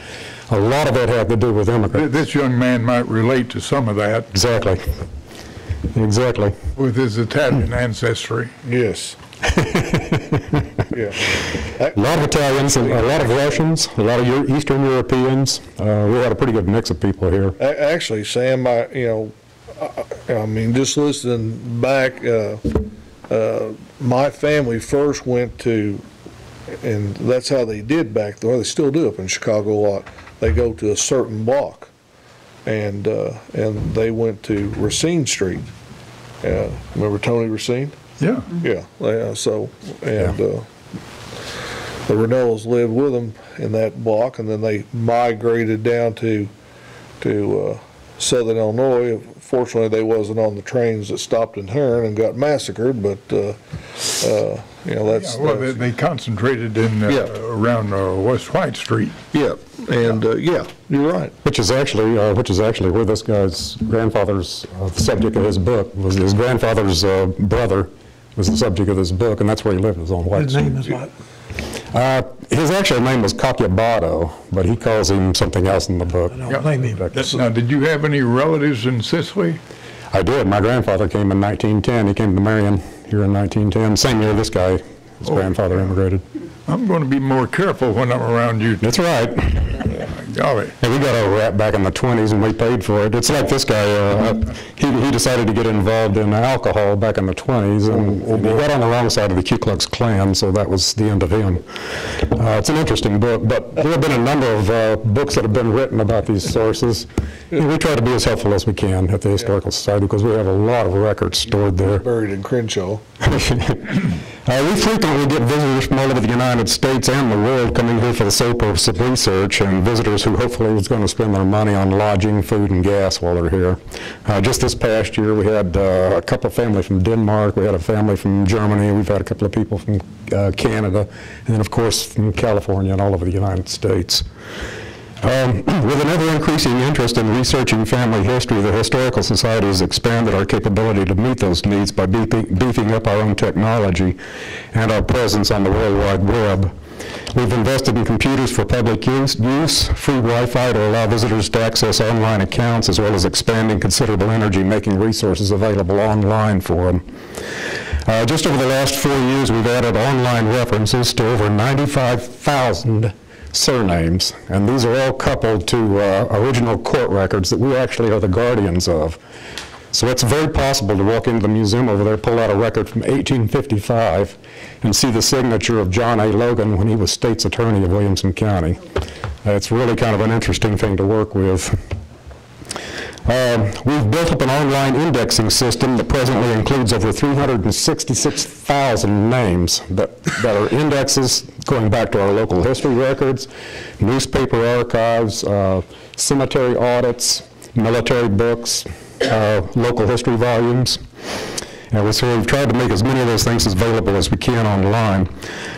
Speaker 11: A lot of it had to do with immigrants.
Speaker 3: This young man might relate to some of that.
Speaker 11: Exactly. Exactly.
Speaker 3: With his Italian ancestry.
Speaker 1: Yes. Yeah.
Speaker 11: A lot of Italians, a lot of Russians, a lot of Eastern Europeans. We had a pretty good mix of people here.
Speaker 1: Actually, Sam, I mean, just listening back, my family first went to, and that's how they did back then, they still do up in Chicago a lot. They go to a certain block, and they went to Racine Street. Remember Tony Racine?
Speaker 3: Yeah.
Speaker 1: Yeah. So, and the Ranellas lived with them in that block, and then they migrated down to Southern Illinois. Fortunately, they wasn't on the trains that stopped in Heron and got massacred, but that's...
Speaker 3: Well, they concentrated in around West White Street.
Speaker 1: Yeah, and you're right.
Speaker 11: Which is actually where this guy's grandfather's the subject of his book was. His grandfather's brother was the subject of this book, and that's where he lived, was on White Street.
Speaker 5: His name is what?
Speaker 11: His actual name was Cacciabato, but he calls him something else in the book.
Speaker 5: I don't blame him.
Speaker 3: Now, did you have any relatives in Sicily?
Speaker 11: I did. My grandfather came in 1910. He came to Marion here in 1910. Same year this guy, his grandfather immigrated.
Speaker 3: I'm going to be more careful when I'm around you.
Speaker 11: That's right.
Speaker 3: Golly.
Speaker 11: And we got our rap back in the 20s and we paid for it. It's like this guy, he decided to get involved in alcohol back in the 20s and he got on the wrong side of the Ku Klux Klan, so that was the end of him. It's an interesting book, but there have been a number of books that have been written about these sources. And we try to be as helpful as we can at the Historical Society because we have a lot of records stored there.
Speaker 1: Buried in Crenshaw.
Speaker 11: We frequently get visitors from all over the United States and the world coming here for the sole purpose of research, and visitors who hopefully is going to spend their money on lodging, food, and gas while they're here. Just this past year, we had a couple of family from Denmark, we had a family from Germany, we've had a couple of people from Canada, and then of course from California and all over the United States. With an ever-increasing interest in researching family history, the Historical Society has expanded our capability to meet those needs by beefing up our own technology and our presence on the World Wide Web. We've invested in computers for public use, free Wi-Fi to allow visitors to access online accounts, as well as expanding considerable energy making resources available online for them. Just over the last 4 years, we've added online references to over 95,000 surnames, and these are all coupled to original court records that we actually are the guardians of. So it's very possible to walk into the museum over there, pull out a record from 1855, and see the signature of John A. Logan when he was state's attorney of Williamson County. It's really kind of an interesting thing to work with. We've built up an online indexing system that presently includes over 366,000 names that are indexes going back to our local history records, newspaper archives, cemetery audits, military books, local history volumes. And so we've tried to make as many of those things available as we can online.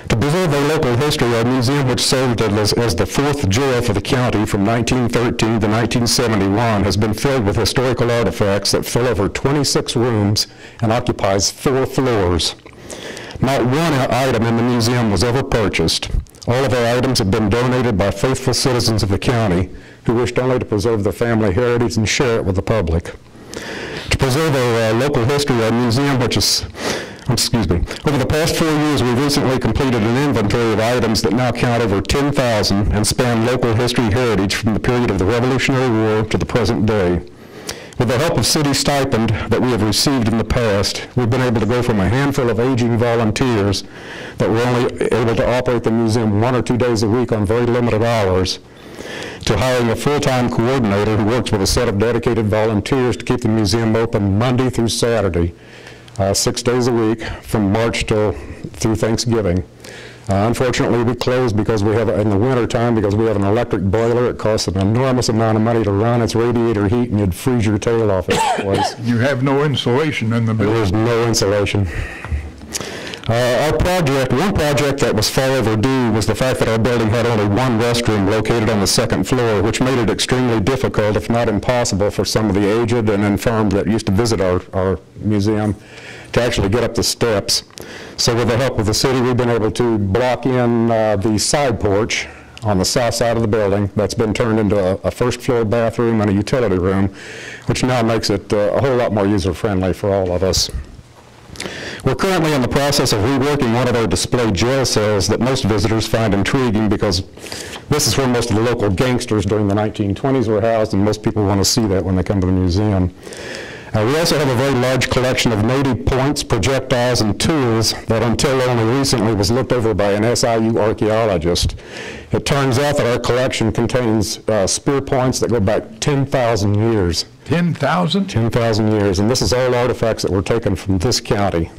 Speaker 11: To preserve our local history, our museum, which served as the fourth jail for the county from 1913 to 1971, has been filled with historical artifacts that fill over 26 rooms and occupies 4 floors. Not one item in the museum was ever purchased. All of our items have been donated by faithful citizens of the county who wished only to preserve their family heritage and share it with the public. To preserve our local history, our museum, over the past 4 years, we've recently completed an inventory of items that now count over 10,000 and span local history heritage from the period of the Revolutionary War to the present day. With the help of city stipend that we have received in the past, we've been able to go from a handful of aging volunteers that were only able to operate the museum 1 or 2 days a week on very limited hours, to hiring a full-time coordinator who works with a set of dedicated volunteers to keep the museum open Monday through Saturday, 6 days a week from March through Thanksgiving. Unfortunately, we closed because we have, in the winter time, because we have an electric boiler. It costs an enormous amount of money to run. It's radiator heat, and you'd freeze your tail off it twice.
Speaker 3: You have no insulation in the building.
Speaker 11: There's no insulation. Our project, one project that was far overdue was the fact that our building had only one restroom located on the second floor, which made it extremely difficult, if not impossible, for some of the aged and infirm that used to visit our museum to actually get up the steps. So with the help of the city, we've been able to block in the side porch on the south side of the building. That's been turned into a first floor bathroom and a utility room, which now makes it a whole lot more user-friendly for all of us. We're currently in the process of reworking one of our display jail cells that most visitors find intriguing because this is where most of the local gangsters during the 1920s were housed, and most people want to see that when they come to the museum. We also have a very large collection of native points, projectiles, and tools that until only recently was looked over by an SIU archaeologist. It turns out that our collection contains spear points that go back 10,000 years.
Speaker 3: 10,000?
Speaker 11: 10,000 years, and this is all artifacts that were taken from this county.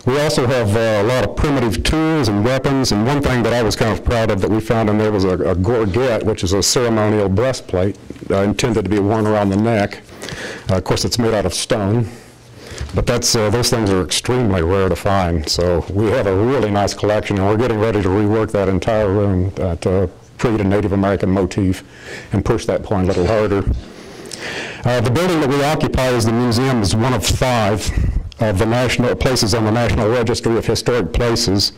Speaker 11: We also have a lot of primitive tools and weapons, and one thing that I was kind of proud of that we found in there was a gorget, which is a ceremonial breastplate intended to be worn around the neck. Of course, it's made out of stone, but that's those things are extremely rare to find. So we have a really nice collection, and we're getting ready to rework that entire room to create a Native American motif and push that point a little harder. The building that we occupy as the museum is one of 5 of the national places on the National Registry of Historic Places,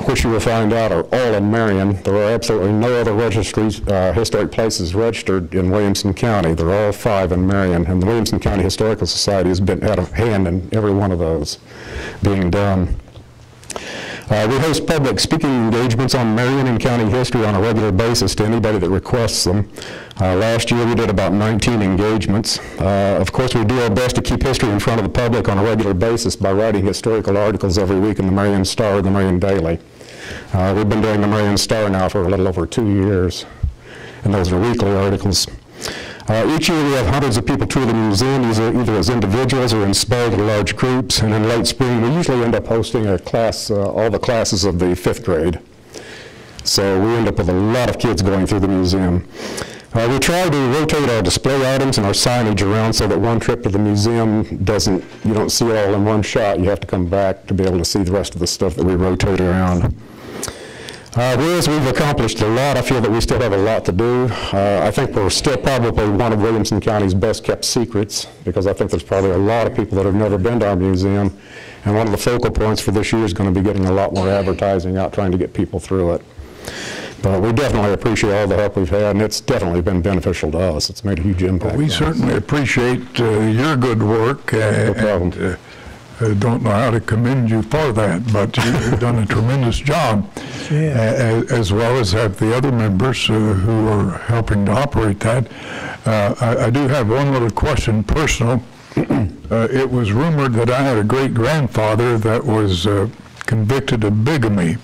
Speaker 11: which you will find out are all in Marion. There are absolutely no other registries, historic places registered in Williamson County. They're all 5 in Marion, and the Williamson County Historical Society has been out of hand in every one of those being done. We host public speaking engagements on Marion and county history on a regular basis to anybody that requests them. Last year we did about 19 engagements. Of course, we do our best to keep history in front of the public on a regular basis by writing historical articles every week in the Marion Star and the Marion Daily. We've been doing the Marion Star now for a little over 2 years, and those are weekly articles. Each year we have hundreds of people tour the museum, either as individuals or in small or large groups, and in late spring we usually end up hosting a class, all the classes of the 5th grade. So we end up with a lot of kids going through the museum. We try to rotate our display items and our signage around so that one trip to the museum you don't see it all in one shot. You have to come back to be able to see the rest of the stuff that we rotate around. Whereas we've accomplished a lot, I feel that we still have a lot to do. I think we're still probably one of Williamson County's best kept secrets, because I think there's probably a lot of people that have never been to our museum, and one of the focal points for this year is going to be getting a lot more advertising out, trying to get people through it. But we definitely appreciate all the help we've had, and it's definitely been beneficial to us. It's made a huge impact.
Speaker 3: We certainly appreciate your good work.
Speaker 11: No problem.
Speaker 3: Don't know how to commend you for that, but you've done a tremendous job, as well as have the other members who are helping to operate that. I do have one little question, personal. It was rumored that I had a great-grandfather that was convicted of bigamy.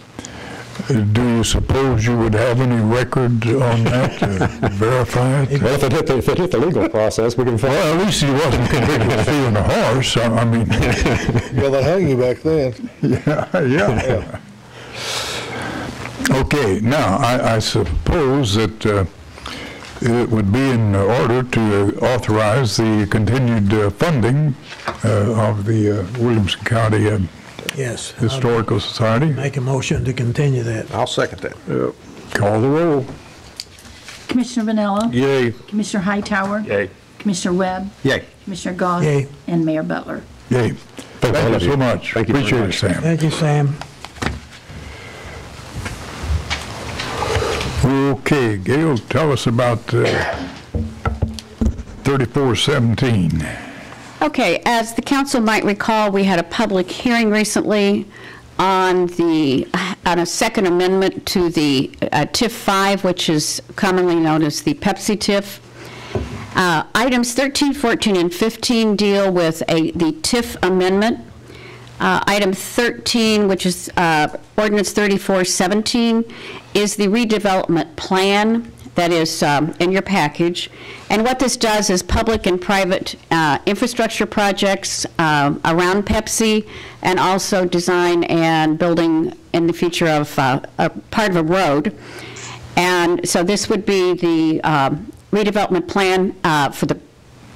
Speaker 3: Do you suppose you would have any record on that to verify it?
Speaker 11: Well, if it hit the legal process, we can find out.
Speaker 3: Well, at least he wasn't convicted of stealing a horse. I mean,
Speaker 1: Yeah, they'd hang you back then.
Speaker 3: yeah. Okay, now I suppose that it would be in order to authorize the continued funding of the Williamson County
Speaker 5: Yes.
Speaker 3: Historical Society.
Speaker 5: Make a motion to continue that.
Speaker 7: I'll second that.
Speaker 3: Call the roll.
Speaker 2: Commissioner Vanella?
Speaker 1: Yay.
Speaker 2: Commissioner Hightower?
Speaker 4: Yay.
Speaker 2: Commissioner Webb?
Speaker 7: Yay.
Speaker 2: Commissioner Goss?
Speaker 5: Yay.
Speaker 2: And Mayor Butler.
Speaker 3: Yay. Thank you so much.
Speaker 11: Thank you very
Speaker 3: Appreciate it,
Speaker 11: much.
Speaker 3: Sam.
Speaker 5: Thank you, Sam.
Speaker 3: Okay, Gail, tell us about 3417.
Speaker 10: Okay, as the council might recall, we had a public hearing recently on a second amendment to the TIF 5, which is commonly known as the Pepsi TIF. Items 13, 14, and 15 deal with the TIF amendment. Item 13, which is Ordinance 3417, is the redevelopment plan that is in your package. And what this does is public and private infrastructure projects around Pepsi, and also design and building in the future of a part of a road. And so this would be the redevelopment plan for the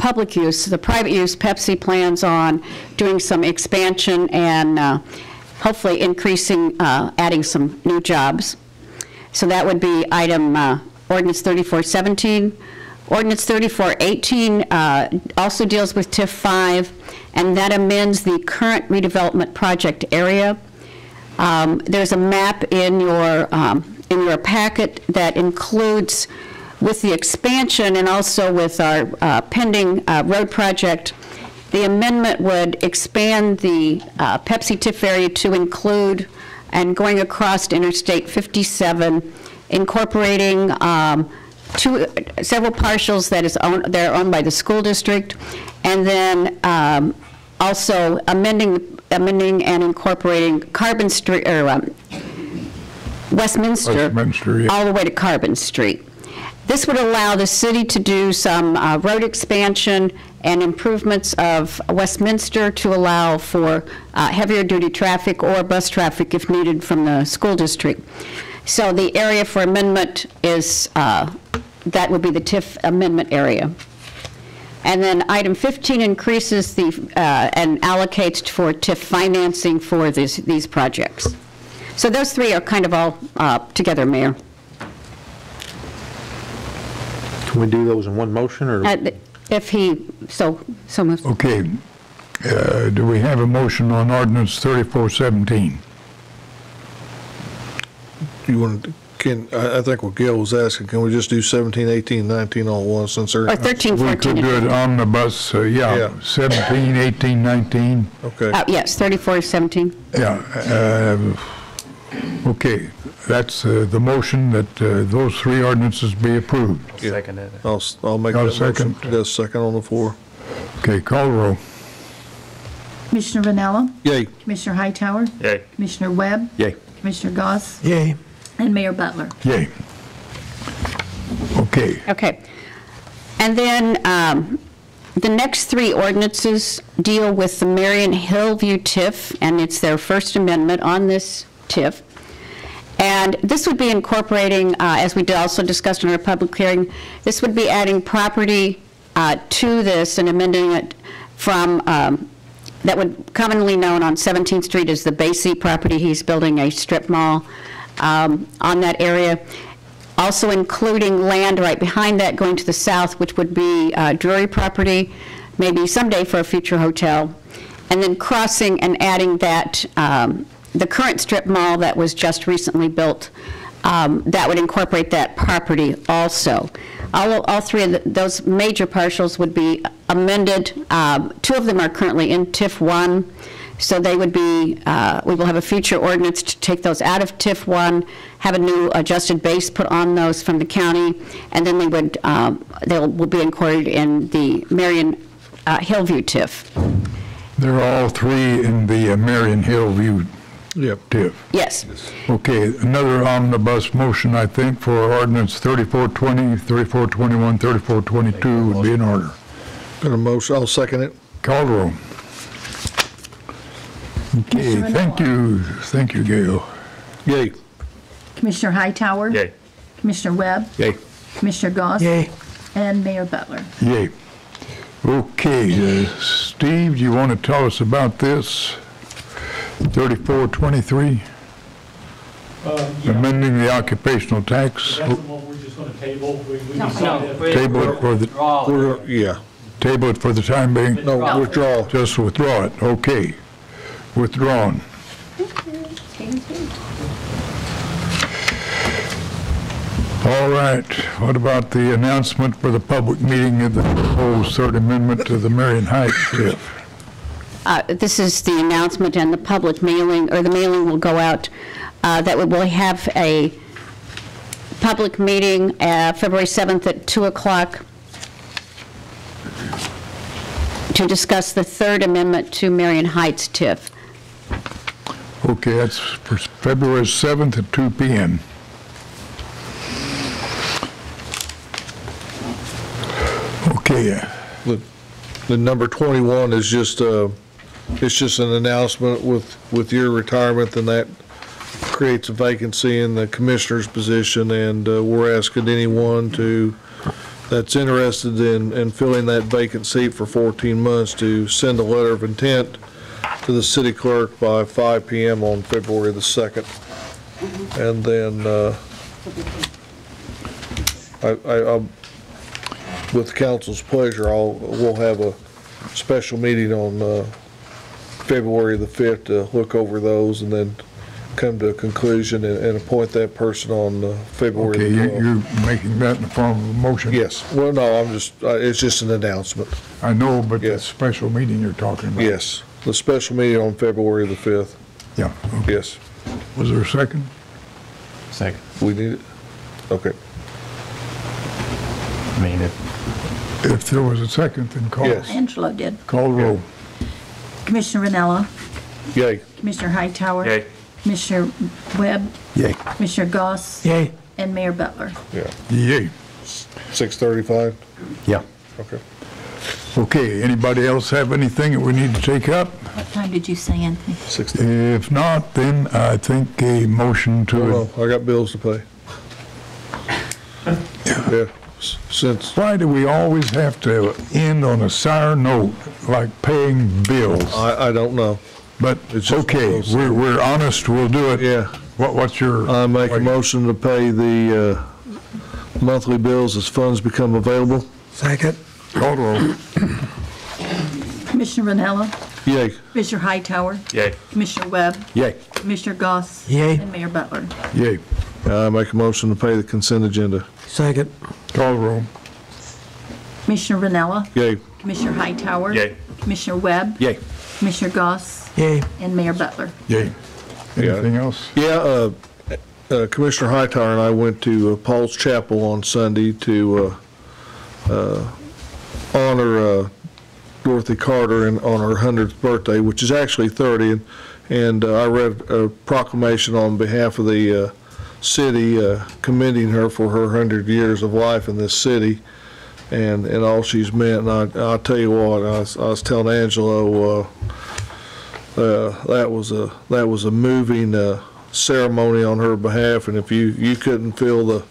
Speaker 10: public use. The private use, Pepsi plans on doing some expansion and hopefully increasing, adding some new jobs. So that would be item ordinance 3417. Ordinance 3418 also deals with TIF 5, and that amends the current redevelopment project area. There's a map in your packet that includes, with the expansion and also with our pending road project, the amendment would expand the Pepsi TIF area to include, and going across to Interstate 57, incorporating several parcels that are owned by the school district, and then also amending and incorporating Carbon Street, or Westminster,
Speaker 3: yeah.
Speaker 10: all the way to Carbon Street. This would allow the city to do some road expansion and improvements of Westminster to allow for heavier duty traffic or bus traffic if needed from the school district. So the area for amendment is, that would be the TIF amendment area. And then item 15 increases the, and allocates for TIF financing for these projects. So those three are kind of all together, Mayor.
Speaker 7: Can we do those in one motion, or?
Speaker 10: If he so moves.
Speaker 3: Okay. Do we have a motion on ordinance 3417?
Speaker 1: You want to, I think what Gail was asking, can we just do 17, 18, 19 all at once since they're...
Speaker 10: Or 13, 14.
Speaker 3: We could do it omnibus, yeah, 17, 18, 19.
Speaker 1: Okay.
Speaker 10: Yes, 34, 17.
Speaker 3: Yeah. Okay. That's the motion that those three ordinances be approved.
Speaker 1: Yeah.
Speaker 4: Second it.
Speaker 1: I'll make
Speaker 3: I'll
Speaker 1: that
Speaker 3: second.
Speaker 1: motion. Got a second on the floor.
Speaker 3: Okay, call the roll.
Speaker 2: Commissioner Vanella?
Speaker 1: Yay.
Speaker 2: Commissioner Hightower?
Speaker 4: Yay.
Speaker 2: Commissioner Webb?
Speaker 7: Yay.
Speaker 2: Commissioner Goss?
Speaker 5: Yay.
Speaker 2: And Mayor Butler.
Speaker 3: Yay. Okay.
Speaker 10: Okay. And then the next three ordinances deal with the Marion Hillview TIF, and it's their first amendment on this TIF. And this would be incorporating, as we also discussed in our public hearing, this would be adding property to this and amending it from, that would commonly known on 17th Street as the Basie property. He's building a strip mall on that area. Also including land right behind that going to the south, which would be Drury property, maybe someday for a future hotel. And then crossing and adding that, the current strip mall that was just recently built, that would incorporate that property also. All three of those major parcels would be amended. Two of them are currently in TIF 1, so they would be, we will have a future ordinance to take those out of TIF 1, have a new adjusted base put on those from the county, and then they would, they will be incorporated in the Marion Hillview TIF.
Speaker 3: They're all three in the Marion Hillview TIF.
Speaker 10: Yes.
Speaker 3: Okay, another omnibus motion, I think, for ordinance 3420, 3421, 3422 would be in order.
Speaker 1: Got a motion. I'll second it.
Speaker 3: Call the roll. Okay, thank you. Thank you, Gail.
Speaker 1: Yay.
Speaker 2: Commissioner Hightower?
Speaker 4: Yay.
Speaker 2: Commissioner Webb?
Speaker 7: Yay.
Speaker 2: Commissioner Goss?
Speaker 5: Yay.
Speaker 2: And Mayor Butler.
Speaker 3: Yay. Okay, Steve, do you want to tell us about this? 3423? Amending the occupational tax?
Speaker 12: That's the one we're just going to table. We
Speaker 3: Table it for the, table it for the time being?
Speaker 1: No, withdraw.
Speaker 3: Just withdraw it, okay. Withdrawn. All right, what about the announcement for the public meeting of the proposed third amendment to the Marion Heights TIF?
Speaker 10: This is the announcement and the public mailing, or the mailing will go out, that we will have a public meeting February 7th at 2 o'clock to discuss the third amendment to Marion Heights TIF.
Speaker 3: Okay, that's for February 7th at 2 p.m. Okay.
Speaker 1: The number 21 is just it's just an announcement with your retirement, and that creates a vacancy in the commissioner's position, and we're asking anyone to that's interested in filling that vacant seat for 14 months to send a letter of intent to the city clerk by 5 p.m. on February the 2nd. And then with the council's pleasure, we'll have a special meeting on February the 5th to look over those and then come to a conclusion and appoint that person on February the 12th.
Speaker 3: Okay, you're making that in the form of a motion?
Speaker 1: Yes. Well, no, I'm just, it's just an announcement.
Speaker 3: I know, but the
Speaker 1: Yes.
Speaker 3: special meeting you're talking about?
Speaker 1: Yes. The special meeting on February the 5th.
Speaker 3: Yeah. Okay.
Speaker 1: Yes.
Speaker 3: Was there a second?
Speaker 4: Second.
Speaker 1: We need it? Okay.
Speaker 4: I mean,
Speaker 3: If there was a second, then call.
Speaker 1: Yes.
Speaker 2: Angelo did.
Speaker 3: Call the roll.
Speaker 2: Commissioner Ranella,
Speaker 1: Yay.
Speaker 2: Commissioner Hightower.
Speaker 4: Yay.
Speaker 2: Commissioner Webb,
Speaker 3: Yay.
Speaker 2: Commissioner Goss,
Speaker 5: Yay.
Speaker 2: and Mayor Butler.
Speaker 1: Yeah.
Speaker 3: Yay.
Speaker 1: 6:35?
Speaker 11: Yeah.
Speaker 1: Okay.
Speaker 3: Okay, anybody else have anything that we need to take up?
Speaker 2: What time did you say, Anthony?
Speaker 1: 6.
Speaker 3: If not, then I think a motion to,
Speaker 1: Well, I got bills to pay. Yeah. Since,
Speaker 3: why do we always have to end on a sour note, like paying bills?
Speaker 1: I don't know.
Speaker 3: But
Speaker 1: It's just
Speaker 3: okay,
Speaker 1: one of those
Speaker 3: we're honest, we'll do it.
Speaker 1: Yeah.
Speaker 3: What's your?
Speaker 1: I make a motion to pay the monthly bills as funds become available.
Speaker 5: Second.
Speaker 3: Call the roll.
Speaker 2: Commissioner Ranella,
Speaker 1: Yay.
Speaker 2: Commissioner Hightower,
Speaker 4: yay.
Speaker 2: Commissioner Webb,
Speaker 11: Yay.
Speaker 2: Commissioner Goss,
Speaker 5: Yay.
Speaker 2: and Mayor Butler.
Speaker 3: Yay.
Speaker 1: I make a motion to pay the consent agenda.
Speaker 5: Second.
Speaker 3: Call the roll.
Speaker 2: Commissioner Ranella,
Speaker 1: Yay.
Speaker 2: Commissioner Hightower.
Speaker 4: Yay.
Speaker 2: Commissioner Webb.
Speaker 11: Yay.
Speaker 2: Commissioner Goss,
Speaker 5: Yay.
Speaker 2: and Mayor Butler.
Speaker 3: Yay. Anything else?
Speaker 1: Yeah, Commissioner Hightower and I went to Paul's Chapel on Sunday to honor Dorothy Carter on her 100th birthday, which is actually 30, and I read a proclamation on behalf of the city commending her for her 100 years of life in this city and all she's meant. And I'll tell you what, I was telling Angelo, that was a moving ceremony on her behalf, and if you couldn't feel the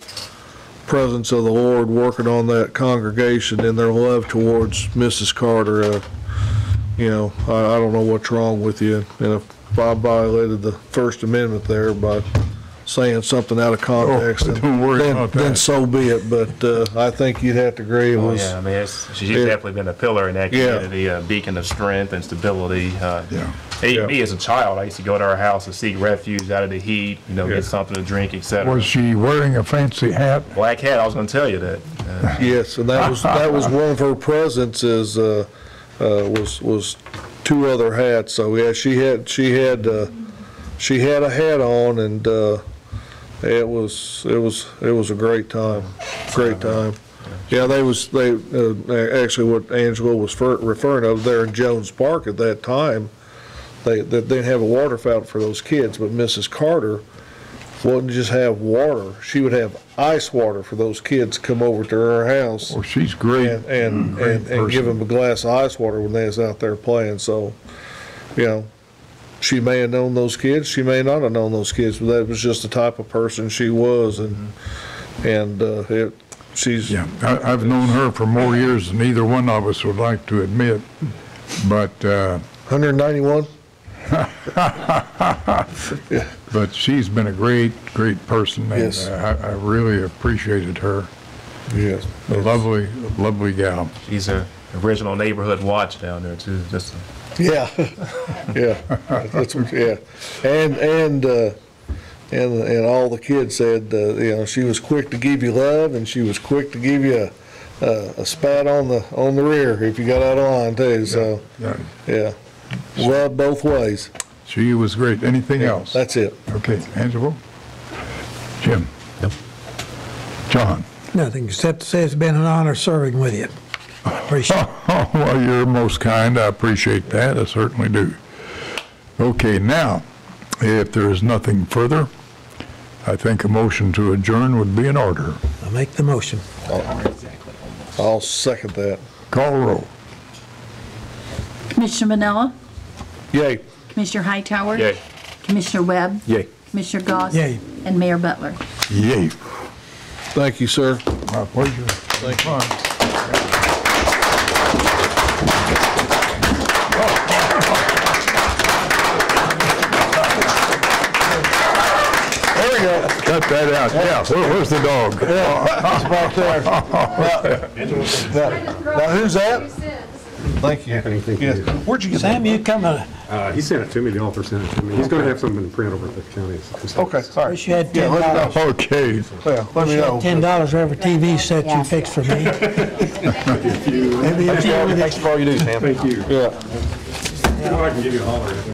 Speaker 1: presence of the Lord working on that congregation and their love towards Mrs. Carter, I don't know what's wrong with you. And if I violated the First Amendment there by saying something out of context,
Speaker 3: don't worry about that.
Speaker 1: then so be it. But I think you'd have to agree it
Speaker 4: Oh,
Speaker 1: was.
Speaker 4: yeah, I mean, she's definitely been a pillar in that
Speaker 1: Yeah.
Speaker 4: community, a beacon of strength and stability.
Speaker 3: Yeah.
Speaker 4: Me as a child, I used to go to her house to seek refuge out of the heat,
Speaker 1: Yeah.
Speaker 4: get something to drink, etc.
Speaker 3: Was she wearing a fancy hat?
Speaker 4: Black hat, I was going to tell you that.
Speaker 1: Yes, and that was one of her presents was 2 other hats. So yeah, she had a hat on, and it was a great time. Great time. Yeah, they actually what Angela was referring to there in Jones Park at that time. They didn't have a water fountain for those kids, but Mrs. Carter wouldn't just have water. She would have ice water for those kids to come over to her house.
Speaker 3: Well, she's great.
Speaker 1: And give them a glass of ice water when they was out there playing. So, she may have known those kids. She may not have known those kids, but that was just the type of person she was. She's.
Speaker 3: Yeah, I've known her for more years than either one of us would like to admit, but
Speaker 1: 191?
Speaker 3: but she's been a great person, and
Speaker 1: Yes.
Speaker 3: I really appreciated her.
Speaker 1: Yes.
Speaker 3: A lovely gal.
Speaker 4: She's a original neighborhood watch down there, too. Just
Speaker 1: Yeah, yeah, yeah, and all the kids said, she was quick to give you love, and she was quick to give you a spat on the rear if you got out of line too. So yeah, love both ways.
Speaker 3: She was great. Anything else?
Speaker 1: That's it.
Speaker 3: Okay, Angelo, Jim, John.
Speaker 5: Nothing except to say it's been an honor serving with you. Appreciate it.
Speaker 3: Oh, well, you're most kind. I appreciate that. I certainly do. Okay, now, if there is nothing further, I think a motion to adjourn would be in order.
Speaker 5: I make the motion.
Speaker 1: I'll second that.
Speaker 3: Call roll.
Speaker 2: Commissioner Manella,
Speaker 1: Yay.
Speaker 2: Commissioner Hightower.
Speaker 4: Yay.
Speaker 2: Commissioner Webb,
Speaker 11: Yay.
Speaker 2: Commissioner Goss.
Speaker 5: Yay.
Speaker 2: And Mayor Butler.
Speaker 3: Yay.
Speaker 1: Thank you, sir.
Speaker 3: My pleasure.
Speaker 1: Thank you. There we go.
Speaker 3: Cut that out. Yeah, where's the dog?
Speaker 1: It's back there. Now, who's that? Thank you. Yes. Where'd you get that?
Speaker 5: Sam, you coming?
Speaker 11: He sent it to me, the author sent it to me. He's going to have something in print over at the county.
Speaker 1: Okay, all right.
Speaker 5: Wish you had
Speaker 1: Yeah, let me know.
Speaker 5: $10.
Speaker 3: Okay.
Speaker 1: Well, let me know.
Speaker 5: $10 for every TV set you fixed for me. Maybe
Speaker 7: Thanks for all you do, Sam.
Speaker 11: Thank you.
Speaker 1: Yeah.
Speaker 11: I can give you a holler.